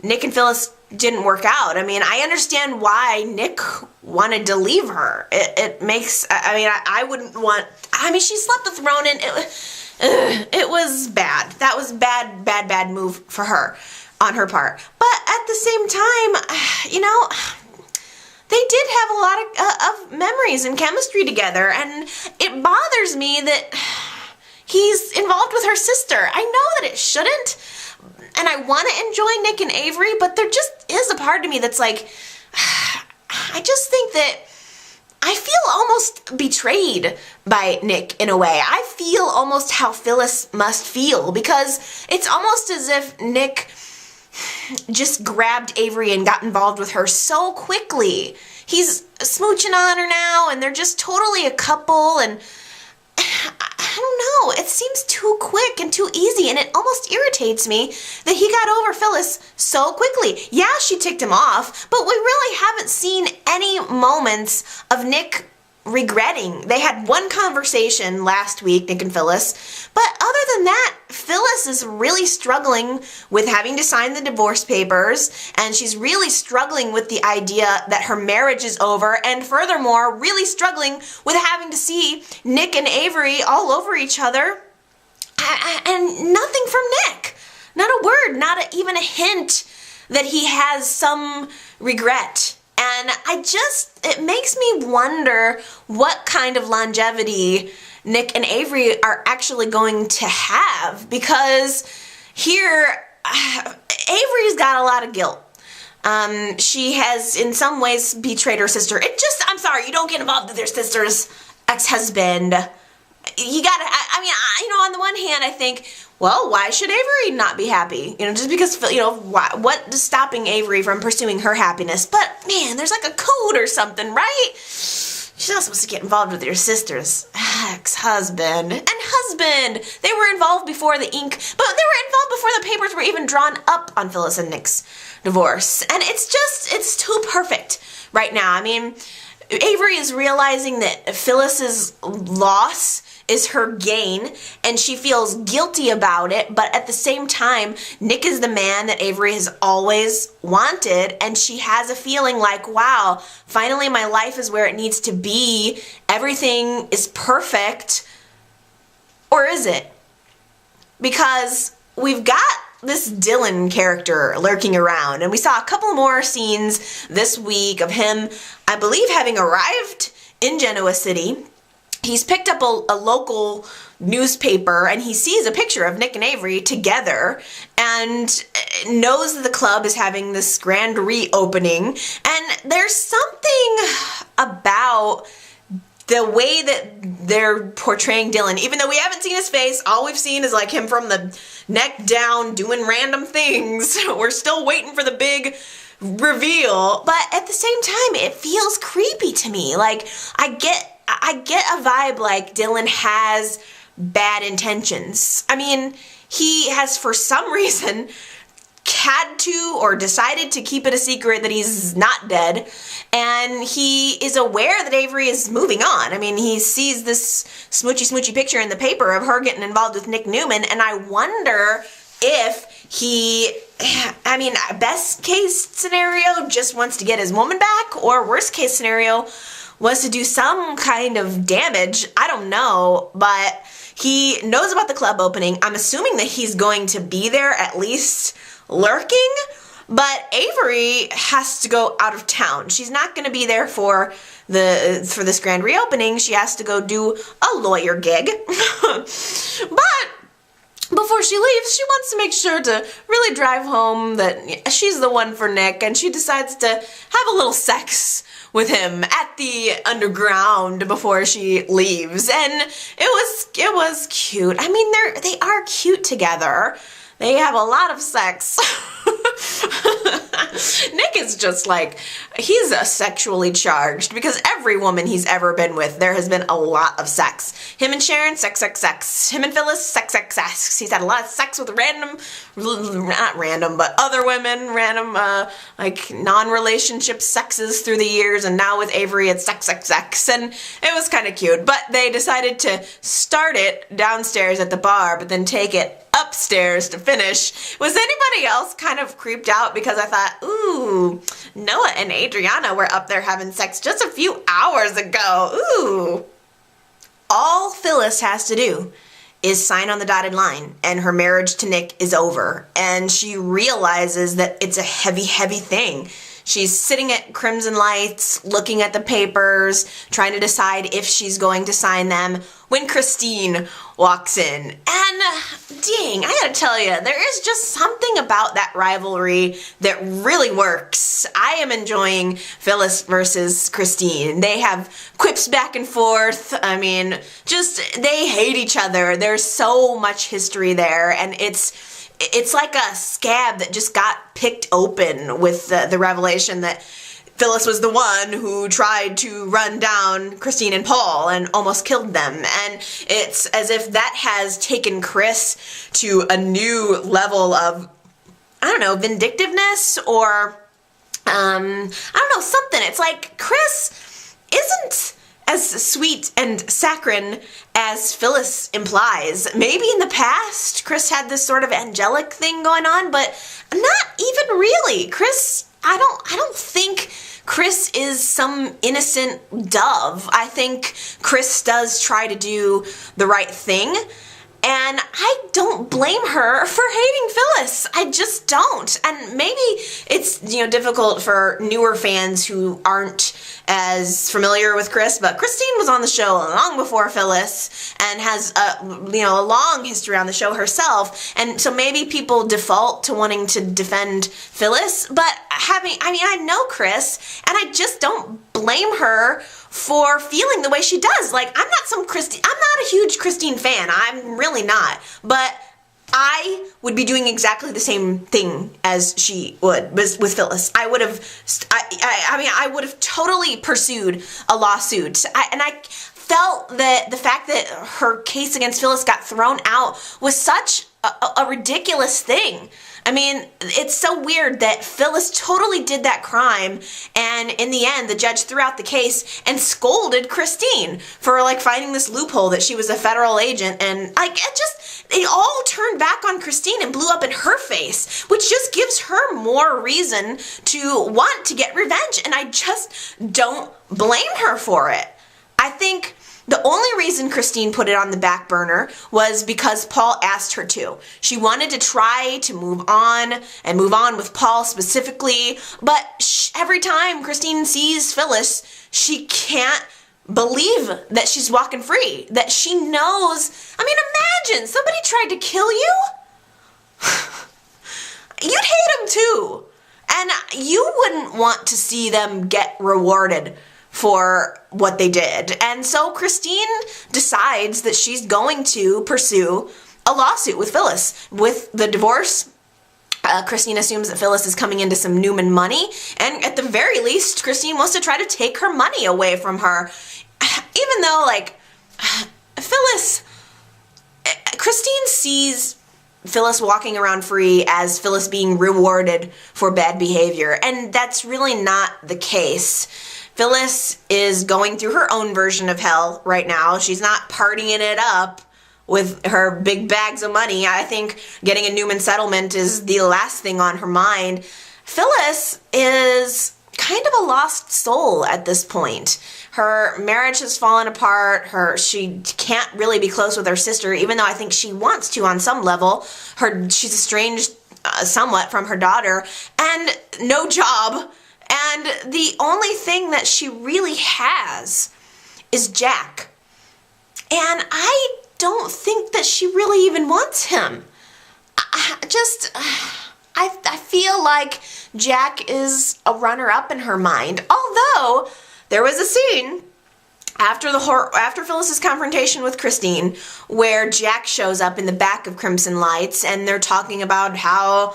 [SPEAKER 1] Nick and Phyllis didn't work out. I mean, I understand why Nick wanted to leave her. It makes, I wouldn't want, she slept with Ronan. It was bad. That was bad move for her, on her part. But at the same time, they did have a lot of memories and chemistry together, and it bothers me that he's involved with her sister. I know that it shouldn't, and I want to enjoy Nick and Avery, but there just is a part of me that's like, I just think that I feel almost betrayed by Nick in a way. I feel almost how Phyllis must feel, because it's almost as if Nick just grabbed Avery and got involved with her so quickly. he's smooching on her now, and they're just totally a couple, and I don't know, it seems too quick and too easy, and it almost irritates me that he got over Phyllis so quickly. Yeah, she ticked him off, but we really haven't seen any moments of Nick regretting. They had one conversation last week, Nick and Phyllis, but other than that, Phyllis is really struggling with having to sign the divorce papers, and she's really struggling with the idea that her marriage is over, and furthermore, really struggling with having to see Nick and Avery all over each other, and nothing from Nick. Not a word, not even a hint that he has some regret. And it makes me wonder what kind of longevity Nick and Avery are actually going to have, because here, Avery's got a lot of guilt. She has in some ways betrayed her sister. I'm sorry, you don't get involved with your sister's ex-husband. You gotta, on the one hand, I think, well, why should Avery not be happy? Just because, what is stopping Avery from pursuing her happiness? But, man, there's like a code or something, right? She's not supposed to get involved with your sister's ex-husband. And husband! They were involved before the ink, but they were involved before the papers were even drawn up on Phyllis and Nick's divorce. And it's too perfect right now. Avery is realizing that Phyllis's loss is her gain, and she feels guilty about it, but at the same time, Nick is the man that Avery has always wanted, and she has a feeling like, wow, finally my life is where it needs to be. Everything is perfect. Or is it? Because we've got this Dylan character lurking around, and we saw a couple more scenes this week of him, I believe, having arrived in Genoa City. He's picked up a local newspaper, and he sees a picture of Nick and Avery together and knows that the club is having this grand reopening. And there's something about the way that they're portraying Dylan, even though we haven't seen his face, all we've seen is like him from the neck down doing random things. We're still waiting for the big reveal, but at the same time, it feels creepy to me. Like, I get a vibe like Dylan has bad intentions. He has, for some reason, had to or decided to keep it a secret that he's not dead, and he is aware that Avery is moving on. He sees this smoochy picture in the paper of her getting involved with Nick Newman, and I wonder if he, best case scenario, just wants to get his woman back, or worst case scenario, wants to do some kind of damage. I don't know, but he knows about the club opening. I'm assuming that he's going to be there, at least lurking, but Avery has to go out of town. She's not going to be there for this grand reopening. She has to go do a lawyer gig. But before she leaves, she wants to make sure to really drive home that she's the one for Nick, and she decides to have a little sex with him at the underground before she leaves. And it was cute. They are cute together. They have a lot of sex. Nick is just like, he's sexually charged, because every woman he's ever been with, there has been a lot of sex. Him and Sharon, sex. Him and Phyllis, sex. He's had a lot of sex with not random, but other women, random, non-relationship sexes through the years, and now with Avery, it's sex. And it was kind of cute, but they decided to start it downstairs at the bar, but then take it upstairs to finish. Was anybody else kind of creeped out because I thought, ooh, Noah and Adriana were up there having sex just a few hours ago. Ooh. All Phyllis has to do is sign on the dotted line, and her marriage to Nick is over. And she realizes that it's a heavy, heavy thing. She's sitting at Crimson Lights, looking at the papers, trying to decide if she's going to sign them, when Christine walks in. And dang, I gotta tell you, there is just something about that rivalry that really works. I am enjoying Phyllis versus Christine. They have quips back and forth. They hate each other. There's so much history there, and it's like a scab that just got picked open with the revelation that Phyllis was the one who tried to run down Christine and Paul and almost killed them. And it's as if that has taken Chris to a new level of, I don't know, vindictiveness or, I don't know, something. It's like Chris isn't as sweet and saccharine as Phyllis implies. Maybe in the past, Chris had this sort of angelic thing going on, but not even really. Chris, I don't think Chris is some innocent dove. I think Chris does try to do the right thing. And I don't blame her for hating Phyllis. I just don't. And maybe it's, difficult for newer fans who aren't as familiar with Chris, but Christine was on the show long before Phyllis and has a long history on the show herself. And so maybe people default to wanting to defend Phyllis, but I know Chris, and I just don't blame her for feeling the way she does. Like, I'm not a huge Christine fan. I'm really not. But I would be doing exactly the same thing as she would with Phyllis. I would have totally pursued a lawsuit. And I felt that the fact that her case against Phyllis got thrown out was such a ridiculous thing. I mean, it's so weird that Phyllis totally did that crime, and in the end, the judge threw out the case and scolded Christine for, finding this loophole that she was a federal agent, and, it all turned back on Christine and blew up in her face, which just gives her more reason to want to get revenge, and I just don't blame her for it. I think the only reason Christine put it on the back burner was because Paul asked her to. She wanted to try to move on with Paul specifically, but every time Christine sees Phyllis, she can't believe that she's walking free, that she knows. I mean, imagine somebody tried to kill you. You'd hate them too, and you wouldn't want to see them get rewarded for what they did. And so Christine decides that she's going to pursue a lawsuit with Phyllis. With the divorce, Christine assumes that Phyllis is coming into some Newman money, and at the very least, Christine wants to try to take her money away from her. Even though, Christine sees Phyllis walking around free as Phyllis being rewarded for bad behavior, and that's really not the case. Phyllis is going through her own version of hell right now. She's not partying it up with her big bags of money. I think getting a Newman settlement is the last thing on her mind. Phyllis is kind of a lost soul at this point. Her marriage has fallen apart. She can't really be close with her sister, even though I think she wants to on some level. She's estranged somewhat from her daughter, and no job. And the only thing that she really has is Jack. And I don't think that she really even wants him. I feel like Jack is a runner-up in her mind. Although, there was a scene after Phyllis's confrontation with Christine where Jack shows up in the back of Crimson Lights, and they're talking about how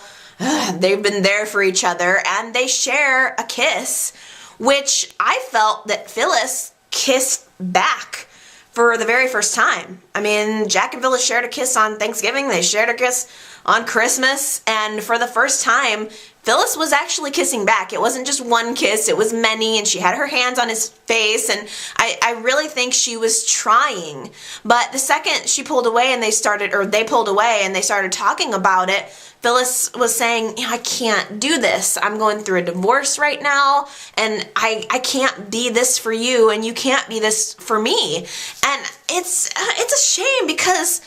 [SPEAKER 1] they've been there for each other, and they share a kiss, which I felt that Phyllis kissed back for the very first time. I mean, Jack and Phyllis shared a kiss on Thanksgiving, they shared a kiss on Christmas, and for the first time, Phyllis was actually kissing back. It wasn't just one kiss, it was many, and she had her hands on his face, and I really think she was trying. But the second she pulled away and they pulled away and they started talking about it, Phyllis was saying, I can't do this. I'm going through a divorce right now, and I can't be this for you, and you can't be this for me. And it's a shame, because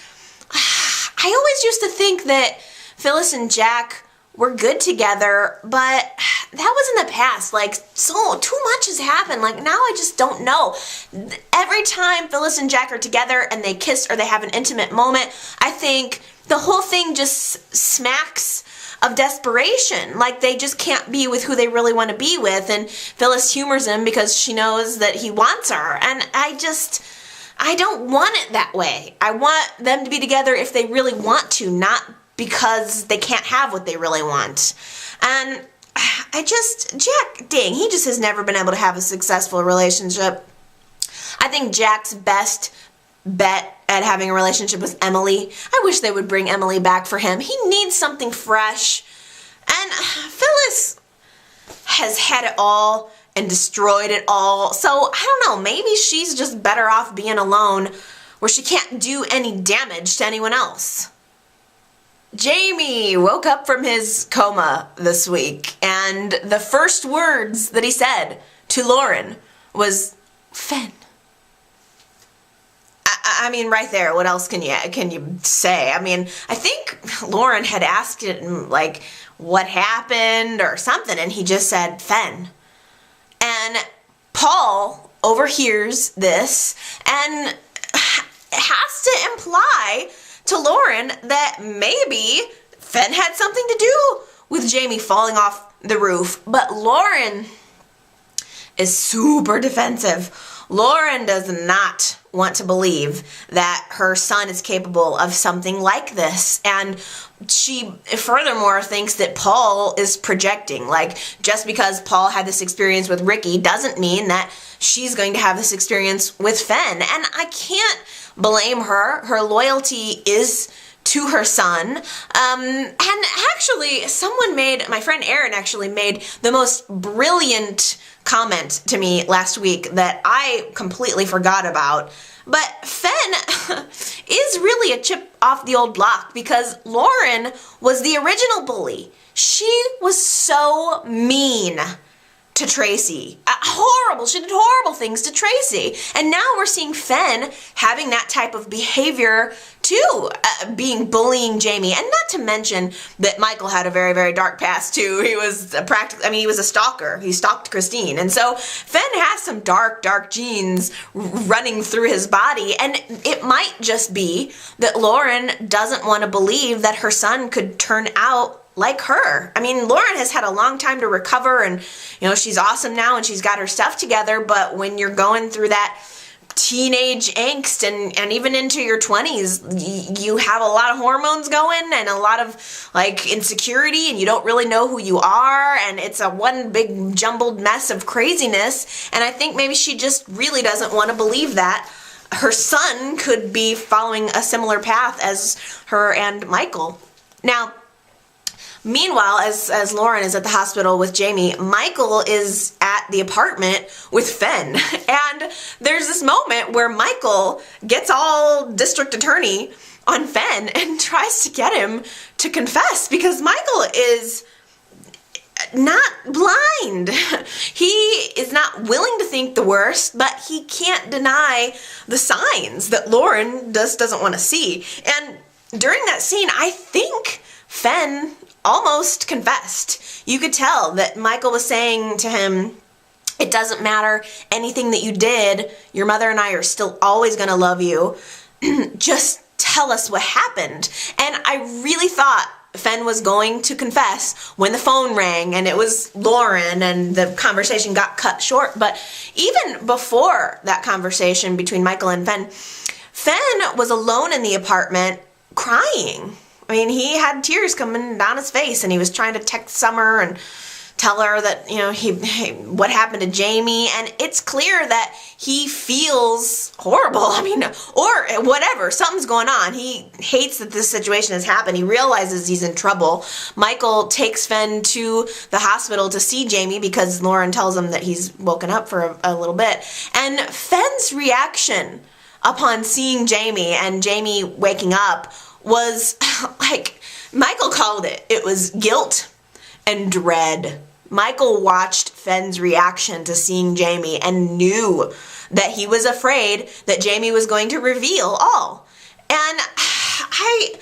[SPEAKER 1] I always used to think that Phyllis and Jack were good together, but that was in the past. Too much has happened. Now I just don't know. Every time Phyllis and Jack are together and they kiss or they have an intimate moment, I think the whole thing just smacks of desperation. They just can't be with who they really want to be with, and Phyllis humors him because she knows that he wants her, and I don't want it that way. I want them to be together if they really want to, not because they can't have what they really want. And Jack, dang, he just has never been able to have a successful relationship. I think Jack's best bet at having a relationship with Emily. I wish they would bring Emily back for him. He needs something fresh. And Phyllis has had it all and destroyed it all. So, I don't know, maybe she's just better off being alone where she can't do any damage to anyone else. Jamie woke up from his coma this week, and the first words that he said to Lauren was, Fen. I mean, right there, what else can you say? I mean, I think Lauren had asked him, like, what happened or something, and he just said, Fen. And Paul overhears this and has to imply to Lauren that maybe Fen had something to do with Jamie falling off the roof. But Lauren is super defensive. Lauren does not want to believe that her son is capable of something like this. And she furthermore thinks that Paul is projecting. Like, just because Paul had this experience with Ricky doesn't mean that she's going to have this experience with Fen. And I can't blame her. Her loyalty is to her son. And actually, my friend Erin actually made the most brilliant comment to me last week that I completely forgot about. But Fen is really a chip off the old block because Lauren was the original bully. She was so mean to Tracy. Horrible. She did horrible things to Tracy. And now we're seeing Fen having that type of behavior too, bullying Jamie. And not to mention that Michael had a very, very dark past too. He was he was a stalker. He stalked Christine. And so Fen has some dark, dark genes running through his body. And it might just be that Lauren doesn't want to believe that her son could turn out like her. I mean, Lauren has had a long time to recover and, she's awesome now and she's got her stuff together. But when you're going through that teenage angst and even into your 20s, you have a lot of hormones going and a lot of insecurity and you don't really know who you are and it's a one big jumbled mess of craziness. And I think maybe she just really doesn't want to believe that her son could be following a similar path as her and Michael. Now, meanwhile, as Lauren is at the hospital with Jamie, Michael is at the apartment with Fen. And there's this moment where Michael gets all district attorney on Fen and tries to get him to confess because Michael is not blind. He is not willing to think the worst, but he can't deny the signs that Lauren doesn't want to see. And during that scene, I think Fen almost confessed. You could tell that Michael was saying to him, it doesn't matter anything that you did, your mother and I are still always going to love you. Just tell us what happened. And I really thought Fen was going to confess when the phone rang and it was Lauren and the conversation got cut short. But even before that conversation between Michael and Fen was alone in the apartment crying. I mean, he had tears coming down his face and he was trying to text Summer and tell her that, what happened to Jamie. And it's clear that he feels horrible. I mean, or whatever, something's going on. He hates that this situation has happened. He realizes he's in trouble. Michael takes Fen to the hospital to see Jamie because Lauren tells him that he's woken up for a little bit. And Fen's reaction upon seeing Jamie and Jamie waking up was Michael called it. It was guilt and dread. Michael watched Fen's reaction to seeing Jamie and knew that he was afraid that Jamie was going to reveal all. And I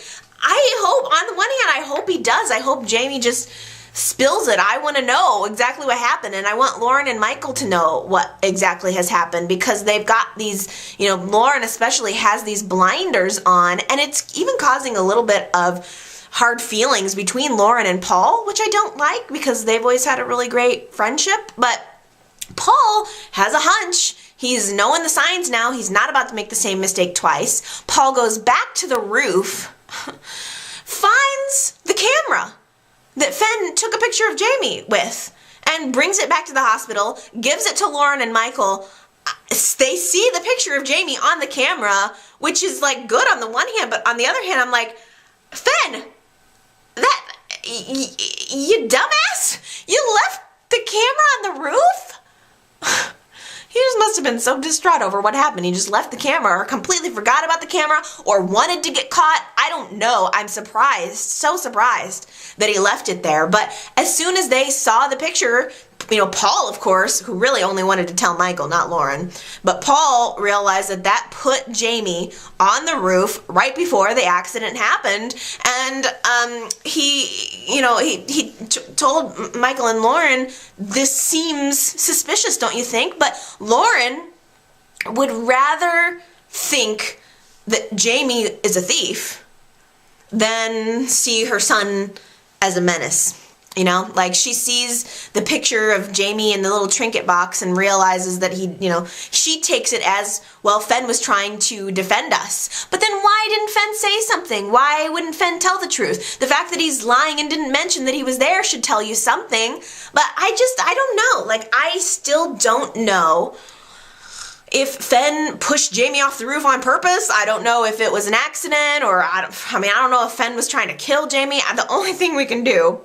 [SPEAKER 1] hope, on the one hand, I hope he does. I hope Jamie just spills it. I want to know exactly what happened, and I want Lauren and Michael to know what exactly has happened because they've got these, Lauren especially has these blinders on, and it's even causing a little bit of hard feelings between Lauren and Paul, which I don't like because they've always had a really great friendship. But Paul has a hunch. He's knowing the signs now. He's not about to make the same mistake twice. Paul goes back to the roof, finds the camera. that Fenn took a picture of Jamie with and brings it back to the hospital, gives it to Lauren and Michael. They see the picture of Jamie on the camera, which is like good on the one hand, but on the other hand, I'm like, Fenn, you dumbass, you left the camera on the roof? He just must have been so distraught over what happened. He just left the camera or completely forgot about the camera or wanted to get caught. I don't know. I'm surprised, so surprised that he left it there. But as soon as they saw the picture, Paul, of course, who really only wanted to tell Michael, not Lauren, but Paul realized that put Jamie on the roof right before the accident happened, and he told Michael and Lauren, this seems suspicious, don't you think? But Lauren would rather think that Jamie is a thief than see her son as a menace. She sees the picture of Jamie in the little trinket box and realizes that she takes it as, well, Fenn was trying to defend us. But then why didn't Fenn say something? Why wouldn't Fenn tell the truth? The fact that he's lying and didn't mention that he was there should tell you something. But I don't know. I still don't know if Fenn pushed Jamie off the roof on purpose. I don't know if it was an accident, or I don't know if Fenn was trying to kill Jamie. The only thing we can do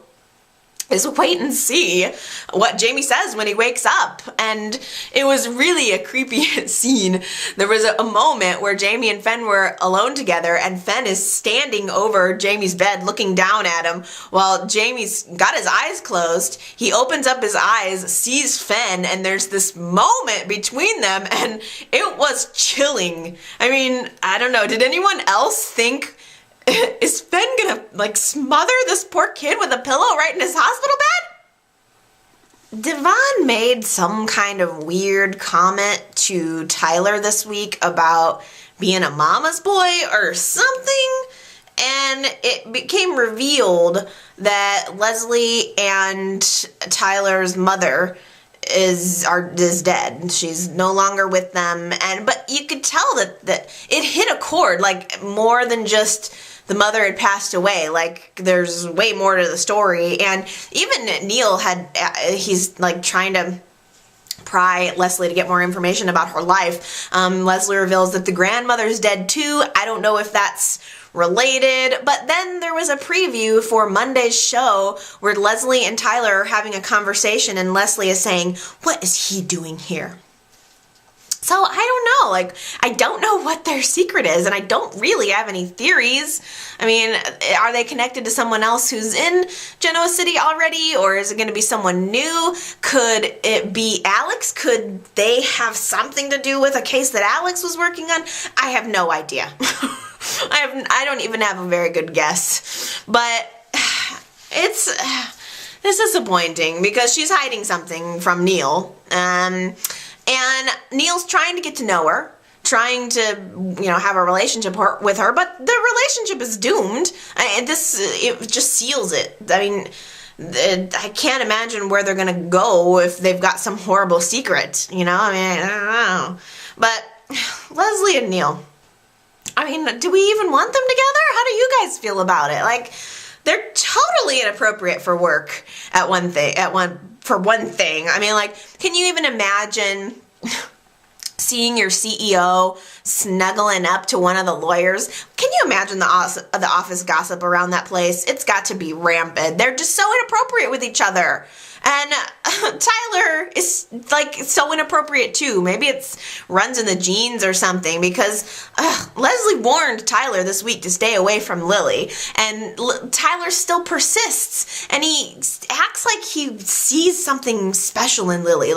[SPEAKER 1] is wait and see what Jamie says when he wakes up. And it was really a creepy scene. There was a moment where Jamie and Fenn were alone together, and Fenn is standing over Jamie's bed looking down at him while Jamie's got his eyes closed. He opens up his eyes, sees Fenn, and there's this moment between them, and it was chilling. I don't know, did anyone else think, is Fenn gonna smother this poor kid with a pillow right in his hospital bed? Devon made some kind of weird comment to Tyler this week about being a mama's boy or something, and it became revealed that Leslie and Tyler's mother is dead. She's no longer with them, but you could tell that it hit a chord, more than just the mother had passed away. There's way more to the story. And even Neil he's trying to pry Leslie to get more information about her life. Leslie reveals that the grandmother's dead too. I don't know if that's related, but then there was a preview for Monday's show where Leslie and Tyler are having a conversation, and Leslie is saying, what is he doing here? So I don't know, I don't know what their secret is, and I don't really have any theories. Are they connected to someone else who's in Genoa City already, or is it going to be someone new? Could it be Alex? Could they have something to do with a case that Alex was working on? I have no idea. I don't even have a very good guess, but it's disappointing because she's hiding something from Neil. And Neil's trying to get to know her, trying to, have a relationship with her, but the relationship is doomed. It just seals it. I can't imagine where they're going to go if they've got some horrible secret, I don't know. But Leslie and Neil, do we even want them together? How do you guys feel about it? They're totally inappropriate for work for one thing. Can you even imagine seeing your CEO snuggling up to one of the lawyers? Can you imagine the office gossip around that place? It's got to be rampant. They're just so inappropriate with each other. And Tyler is so inappropriate too. Maybe it runs in the genes or something, because Leslie warned Tyler this week to stay away from Lily, and Tyler still persists, and he acts like he sees something special in Lily,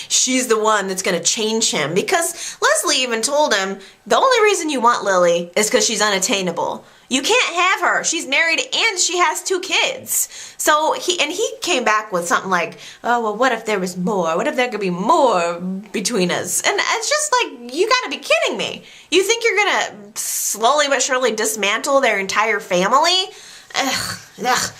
[SPEAKER 1] she's the one that's going to change him, because Leslie even told him the only reason you want Lily is because she's unattainable. You can't have her. She's married and she has 2 kids. So he came back with something like, oh, well, what if there was more? What if there could be more between us? And it's just you gotta be kidding me. You think you're gonna slowly but surely dismantle their entire family? Ugh.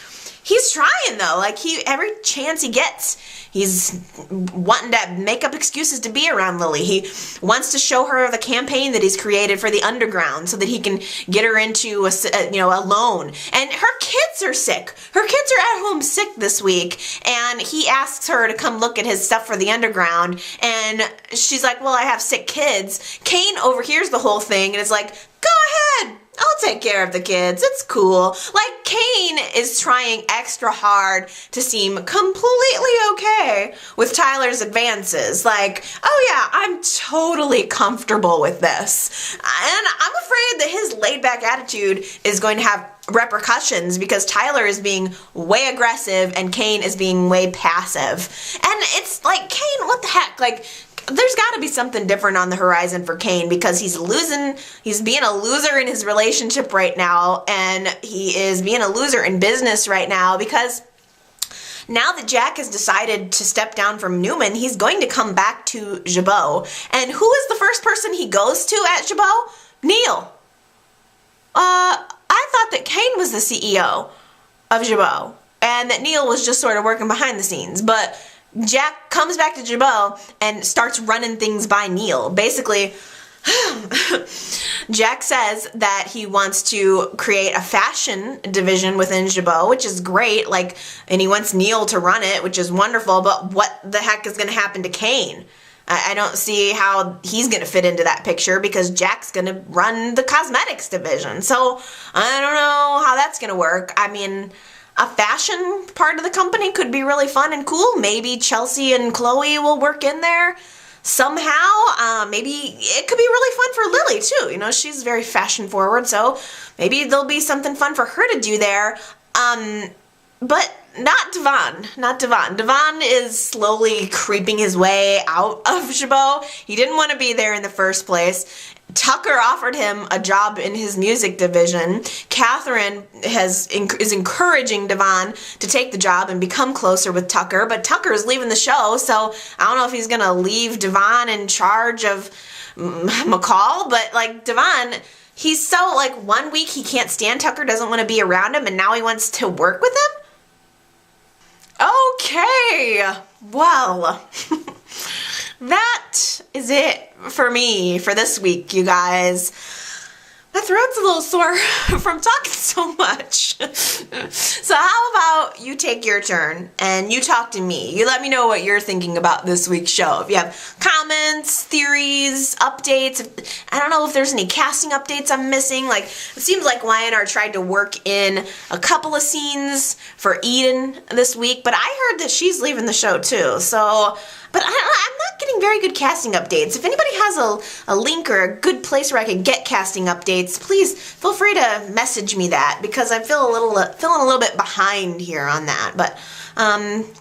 [SPEAKER 1] He's trying though. Every chance he gets, He's wanting to make up excuses to be around Lily. He wants to show her the campaign that he's created for the underground so that he can get her into a loan. And her kids are sick. Her kids are at home sick this week, and he asks her to come look at his stuff for the underground, and she's like, well, I have sick kids. Kane overhears the whole thing and is like, go ahead, I'll take care of the kids. It's cool. Like, Kane is trying extra hard to seem completely okay with Tyler's advances. Like, oh yeah, I'm totally comfortable with this. And I'm afraid that his laid-back attitude is going to have repercussions because Tyler is being way aggressive and Kane is being way passive. And it's like, Kane, what the heck? Like, there's got to be something different on the horizon for Kane because he's being a loser in his relationship right now, and he is being a loser in business right now because now that Jack has decided to step down from Newman, he's going to come back to Jabot. And who is the first person he goes to at Jabot? Neil. I thought that Kane was the CEO of Jabot and that Neil was just sort of working behind the scenes, but Jack comes back to Jabot and starts running things by Neil. Basically, Jack says that he wants to create a fashion division within Jabot, which is great, and he wants Neil to run it, which is wonderful, but what the heck is going to happen to Kane? I don't see how he's going to fit into that picture because Jack's going to run the cosmetics division. So I don't know how that's going to work. I mean, a fashion part of the company could be really fun and cool. Maybe Chelsea and Chloe will work in there somehow. Maybe it could be really fun for Lily too. You know, she's very fashion forward, so maybe there'll be something fun for her to do there. But not Devon. Not Devon. Devon is slowly creeping his way out of Jabot. He didn't want to be there in the first place. Tucker offered him a job in his music division. Catherine is encouraging Devon to take the job and become closer with Tucker, but Tucker is leaving the show, so I don't know if he's going to leave Devon in charge of McCall, but Devon, he's so 1 week he can't stand Tucker, doesn't want to be around him, and now he wants to work with him? Okay, well, that is it for me for this week, you guys. My throat's a little sore from talking so much. So how about you take your turn and you talk to me. You let me know what you're thinking about this week's show. If you have comments, theories, updates. I don't know if there's any casting updates I'm missing. It seems like Y&R tried to work in a couple of scenes for Eden this week, but I heard that she's leaving the show too. But I'm not getting very good casting updates. If anybody has a link or a good place where I can get casting updates, please feel free to message me that because I feeling a little bit behind here on that. But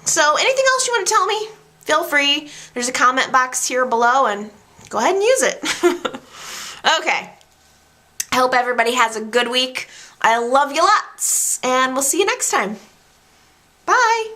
[SPEAKER 1] so anything else you want to tell me? Feel free. There's a comment box here below, and go ahead and use it. Okay. I hope everybody has a good week. I love you lots, and we'll see you next time. Bye.